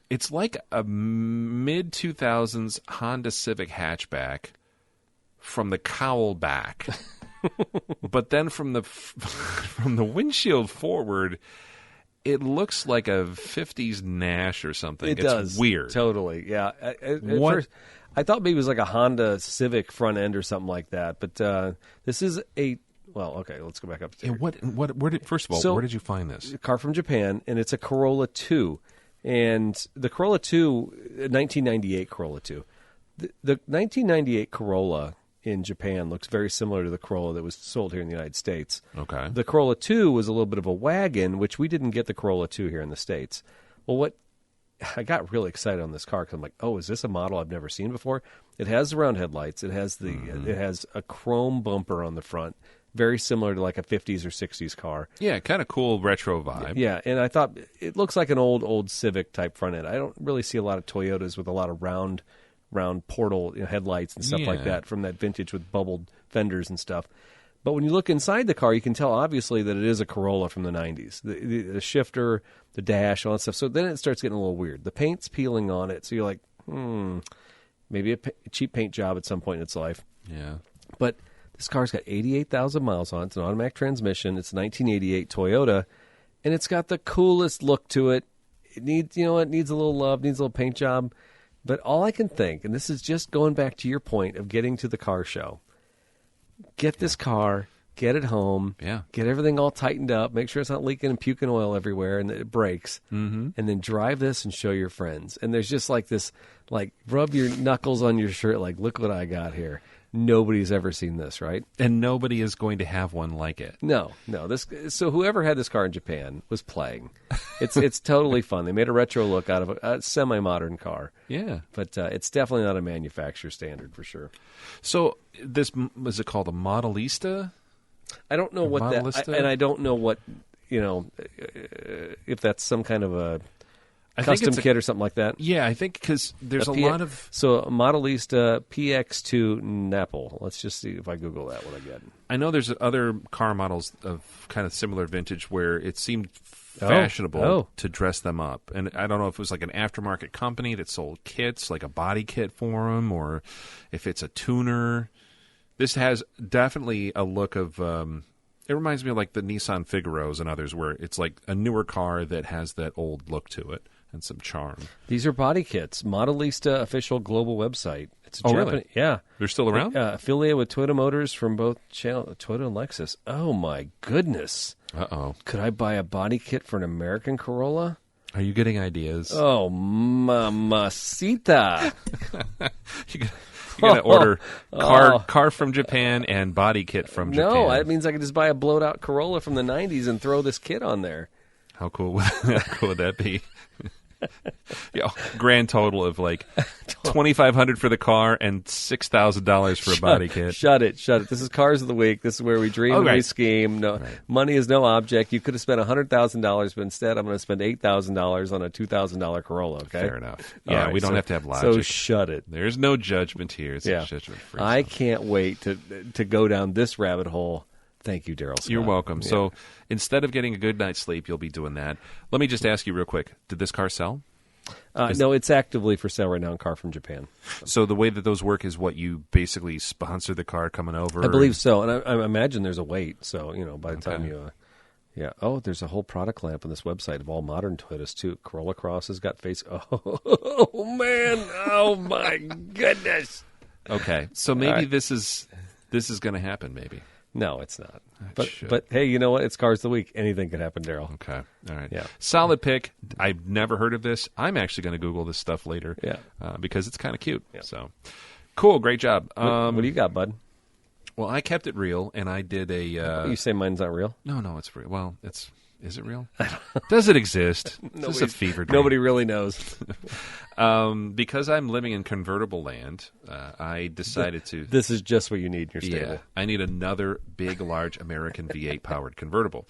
It's like a mid-2000s Honda Civic hatchback from the cowl back. But then from the windshield forward... It looks like a 50s Nash or something. It does. It's weird. Totally, yeah. At What? first, I thought maybe it was like a Honda Civic front end or something like that. But this is a... Well, okay, let's go back up. Yeah, first of all, where did you find this? A car from Japan, and it's a Corolla 2. And the Corolla 2, 1998 Corolla 2. The 1998 Corolla in Japan looks very similar to the Corolla that was sold here in the United States. Okay. The Corolla 2 was a little bit of a wagon, which we didn't get the Corolla 2 here in the States. Well, I got really excited on this car because I'm like, oh, is this a model I've never seen before? It has the round headlights. It has it has a chrome bumper on the front, very similar to like a 50s or 60s car. Yeah, kind of cool retro vibe. Yeah, and I thought it looks like an old Civic type front end. I don't really see a lot of Toyotas with a lot of round portal headlights and stuff like that from that vintage with bubbled fenders and stuff. But when you look inside the car, you can tell obviously that it is a Corolla from the 90s. The shifter, the dash, all that stuff. So then it starts getting a little weird. The paint's peeling on it, so you're like, maybe a cheap paint job at some point in its life. Yeah. But this car's got 88,000 miles on it. It's an automatic transmission. It's a 1988 Toyota, and it's got the coolest look to it. It needs, it needs a little love, needs a little paint job. But all I can think, and this is just going back to your point of getting to the car show, get this car, get it home, get everything all tightened up, make sure it's not leaking and puking oil everywhere and that it breaks, and then drive this and show your friends. And there's just like this, like rub your knuckles on your shirt, like, look what I got here. Nobody's ever seen this, right? And nobody is going to have one like it. No. So whoever had this car in Japan was playing. It's totally fun. They made a retro look out of a semi-modern car. Yeah. But it's definitely not a manufacturer standard for sure. So this, is it called a Modelista? I don't know what that... and I don't know what, if that's some kind of a... custom kit or something like that? Yeah, I think because there's a lot of... So, Modelista PX2 Napple. Let's just see if I Google that, what I get. I know there's other car models of kind of similar vintage where it seemed fashionable to dress them up. And I don't know if it was like an aftermarket company that sold kits, like a body kit for them, or if it's a tuner. This has definitely a look of... it reminds me of like the Nissan Figaros and others where it's like a newer car that has that old look to it. And some charm. These are body kits. Modelista official global website. It's a Oh, Japanese, really? Yeah. They're still around? Affiliated with Toyota Motors from both Toyota and Lexus. Oh, my goodness. Uh-oh. Could I buy a body kit for an American Corolla? Are you getting ideas? Oh, mamacita. You got to order car from Japan and body kit from Japan. No, that means I could just buy a blowed-out Corolla from the 90s and throw this kit on there. How cool would that be? Grand total of like $2,500 for the car and $6,000 for a body kit. Shut it. This is Cars of the Week. This is where we dream and we scheme. No, money is no object. You could have spent $100,000, but instead I'm going to spend $8,000 on a $2,000 Corolla. Okay, fair enough. Yeah, we don't have to have logic. So shut it. There's no judgment here. It's a judgment-free zone. I can't wait to go down this rabbit hole. Thank you, Daryl Scott. You're welcome. Yeah. So instead of getting a good night's sleep, you'll be doing that. Let me just ask you real quick. Did this car sell? No, it's actively for sale right now, a car from Japan. So the way that those work is what you basically sponsor the car coming over? I believe so. And I imagine there's a wait. So, by the time you... Oh, there's a whole product lamp on this website of all modern Toyotas, too. Corolla Cross has got face... Oh, man. Oh, my goodness. Okay. So maybe this is going to happen, maybe. No, it's not. But hey, you know what? It's Cars of the Week. Anything could happen, Daryl. Okay. All right. Yeah. Solid pick. I've never heard of this. I'm actually going to Google this stuff later. Yeah. Because it's kind of cute. Yeah. So cool. Great job. What do you got, bud? Well, I kept it real, and I did a... You say mine's not real? No, it's real. Well, is it real? Does it exist? Is this a fever dream? Nobody really knows. Because I'm living in convertible land, I decided to... This is just what you need in your stable. Yeah, I need another big, large American V8-powered convertible.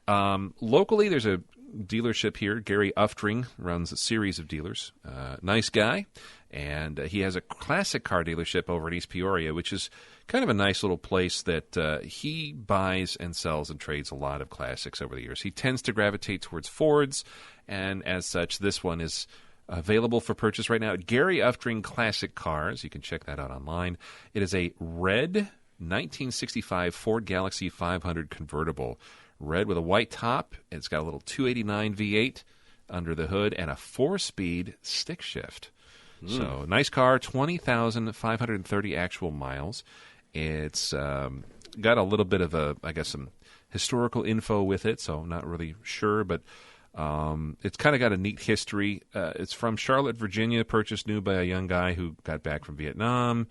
Locally, there's a dealership here. Gary Uftring runs a series of dealers. Nice guy. And he has a classic car dealership over in East Peoria, which is kind of a nice little place that he buys and sells and trades a lot of classics over the years. He tends to gravitate towards Fords, and as such, this one is available for purchase right now at Gary Uftring Classic Cars. You can check that out online. It is a red 1965 Ford Galaxy 500 convertible. Red with a white top. It's got a little 289 V8 under the hood and a 4-speed stick shift. So, nice car, 20,530 actual miles. It's got a little bit of some historical info with it, so I'm not really sure, but it's kind of got a neat history. It's from Charlotte, Virginia, purchased new by a young guy who got back from Vietnam,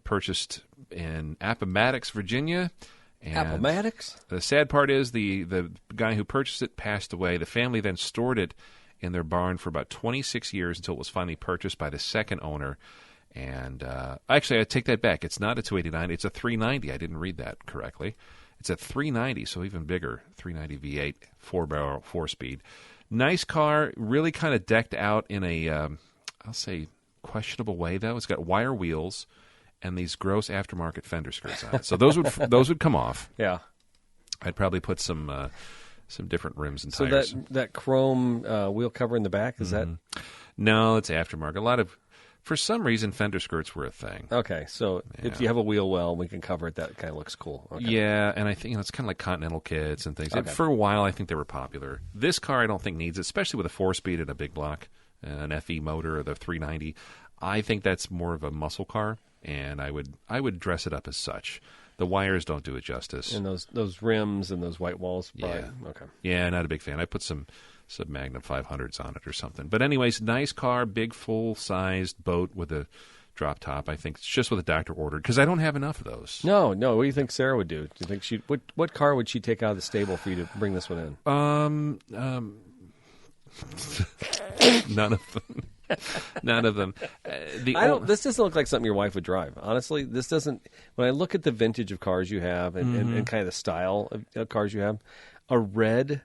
purchased in Appomattox, Virginia. And Appomattox? The sad part is the guy who purchased it passed away. The family then stored it in their barn for about 26 years until it was finally purchased by the second owner. And actually, I take that back. It's not a 289. It's a 390. I didn't read that correctly. It's a 390, so even bigger. 390 V8, 4-barrel, 4-speed. Nice car, really kind of decked out in a, I'll say, questionable way, though. It's got wire wheels and these gross aftermarket fender skirts on it. So those would come off. Yeah. I'd probably put some different rims and tires. So that chrome wheel cover in the back, is that? No, it's aftermarket. For some reason, fender skirts were a thing. Okay, so if you have a wheel well, we can cover it. That kind of looks cool. Okay. Yeah, and I think it's kind of like Continental kits and things. Okay. For a while, I think they were popular. This car, I don't think needs it, especially with a 4-speed and a big block, an FE motor or the 390. I think that's more of a muscle car, and I would dress it up as such. The wires don't do it justice. And those rims and those white walls. Yeah. Okay. Yeah, not a big fan. I put some Magnum 500s on it or something. But anyways, nice car, big full-sized boat with a drop top. I think it's just what the doctor ordered because I don't have enough of those. No. What do you think Sarah would do? Do you think what car would she take out of the stable for you to bring this one in? None of them. None of them. This doesn't look like something your wife would drive. Honestly, this doesn't. When I look at the vintage of cars you have and kind of the style of cars you have, a red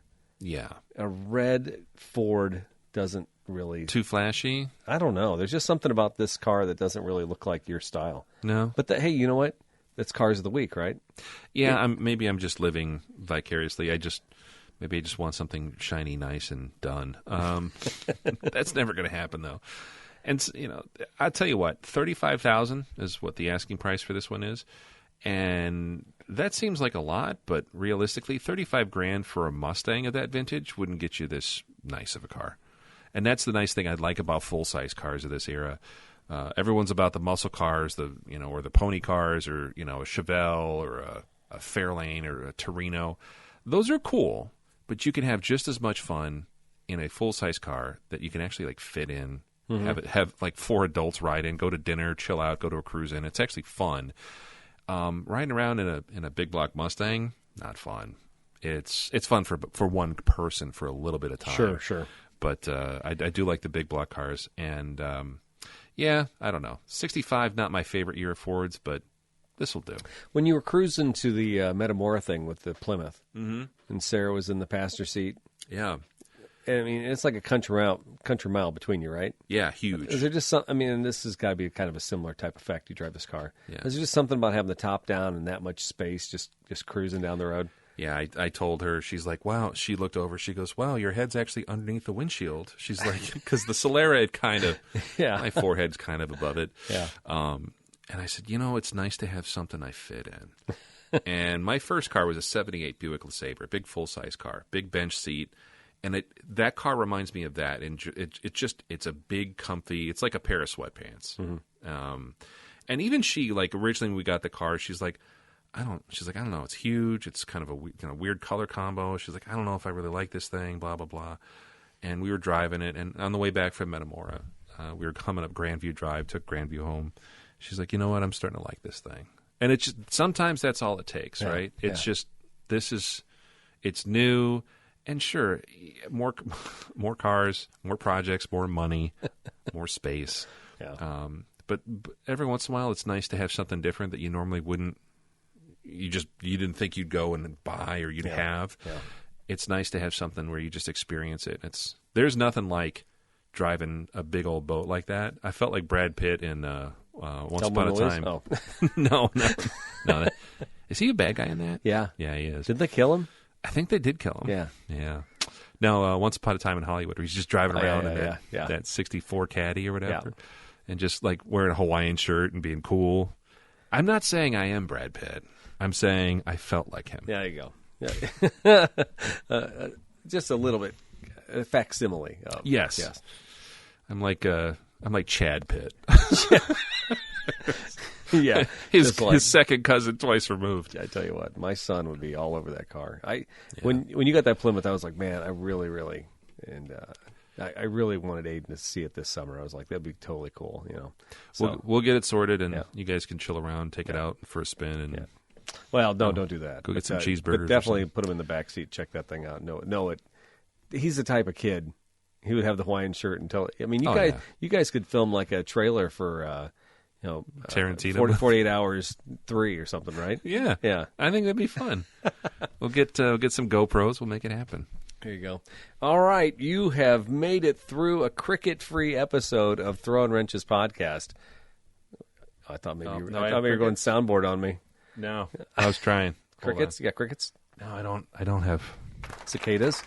Ford doesn't really too flashy. I don't know. There's just something about this car that doesn't really look like your style. No, but hey, you know what? That's Cars of the Week, right? Yeah, maybe I'm just living vicariously. Maybe I just want something shiny, nice, and done. That's never going to happen, though. And I'll tell you what, $35,000 is what the asking price for this one is, and that seems like a lot. But realistically, $35,000 for a Mustang of that vintage wouldn't get you this nice of a car. And that's the nice thing I like about full-size cars of this era. Everyone's about the muscle cars, or the pony cars, or a Chevelle or a Fairlane or a Torino. Those are cool, but you can have just as much fun in a full-size car that you can actually like fit in, have like 4 adults ride in, go to dinner, chill out, go to a cruise in. It's actually fun. Riding around in a big block Mustang, not fun. It's fun for one person for a little bit of time. Sure. But I do like the big block cars, and I don't know. 65, not my favorite year of Fords, but this will do. When you were cruising to the Metamora thing with the Plymouth, and Sarah was in the passenger seat, yeah. I mean, it's like a country mile between you, right? Yeah, huge. Is there just some? I mean, and this has got to be kind of a similar type effect. You drive this car. Yeah. Is there just something about having the top down and that much space, just cruising down the road? Yeah, I told her. She's like, "Wow." She looked over. She goes, "Wow, your head's actually underneath the windshield." She's like, because the Solera had kind of, my forehead's kind of above it. Yeah. And I said, it's nice to have something I fit in. And my first car was a '78 Buick LeSabre, a big full size car, big bench seat. And that car reminds me of that. And it's a big, comfy. It's like a pair of sweatpants. And even she, like, originally when we got the car, she's like, I don't know. It's huge. It's kind of a weird color combo. She's like, I don't know if I really like this thing. Blah blah blah. And we were driving it, and on the way back from Metamora, we were coming up Grandview Drive. Took Grandview home. She's like, you know what? I'm starting to like this thing. And it's just, sometimes that's all it takes, right? It's just it's new. And sure, more cars, more projects, more money, more space. Yeah. But every once in a while, it's nice to have something different that you normally wouldn't. You didn't think you'd go and buy or you'd have. Yeah. It's nice to have something where you just experience it. There's nothing like driving a big old boat like that. I felt like Brad Pitt in Once Upon a Time. Oh. No. Is he a bad guy in that? Yeah. Yeah, he is. Did they kill him? I think they did kill him. Yeah. No, Once Upon a Time in Hollywood, where he's just driving around in yeah. that 64 Caddy or whatever, and just like wearing a Hawaiian shirt and being cool. I'm not saying I am Brad Pitt. I'm saying I felt like him. There you go. Yeah. Just a little bit facsimile. Yes. I'm like Chad Pitt. Yeah, his second cousin twice removed. I tell you what, my son would be all over that car. When you got that Plymouth, I was like, man, I really, and I really wanted Aiden to see it this summer. I was like, that'd be totally cool, So, we'll get it sorted, and you guys can chill around, take it out for a spin, and well, no, don't do that. Go get some cheeseburgers. But definitely put him in the back seat. Check that thing out. He's the type of kid. He would have the Hawaiian shirt until. I mean, you guys could film like a trailer for. Tarantino 48 Hours 3 or something, right? Yeah. I think that'd be fun. We'll get some GoPros. We'll make it happen. There you go. All right, you have made it through a cricket-free episode of Throwin Wrenches podcast. I thought maybe you were going soundboard on me. No, I was trying. Crickets? You got crickets? No, I don't have cicadas.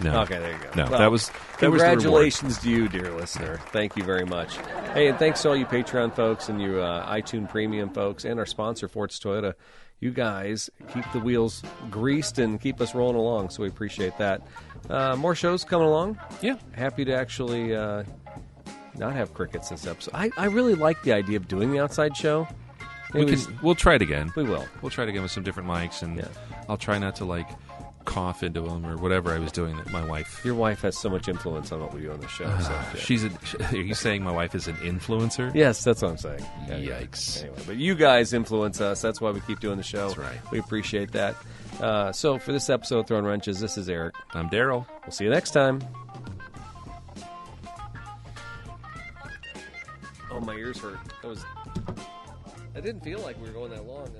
No. Okay, there you go. No, well, that was congratulations to you, dear listener. Thank you very much. Hey, and thanks to all you Patreon folks and you iTunes Premium folks and our sponsor, Forts Toyota. You guys keep the wheels greased and keep us rolling along, so we appreciate that. More shows coming along. Yeah. Happy to actually not have crickets this episode. I really like the idea of doing the outside show. We'll try it again. We will. We'll try it again with some different mics, and I'll try not to cough into them or whatever I was doing that my wife. Your wife has so much influence on what we do on the show. Are you saying my wife is an influencer? Yes, that's what I'm saying. Yikes. Anyway, but you guys influence us. That's why we keep doing the show. That's right. We appreciate that. So for this episode of Throwin Wrenches, this is Eric. I'm Daryl. We'll see you next time. Oh, my ears hurt. I didn't feel like we were going that long.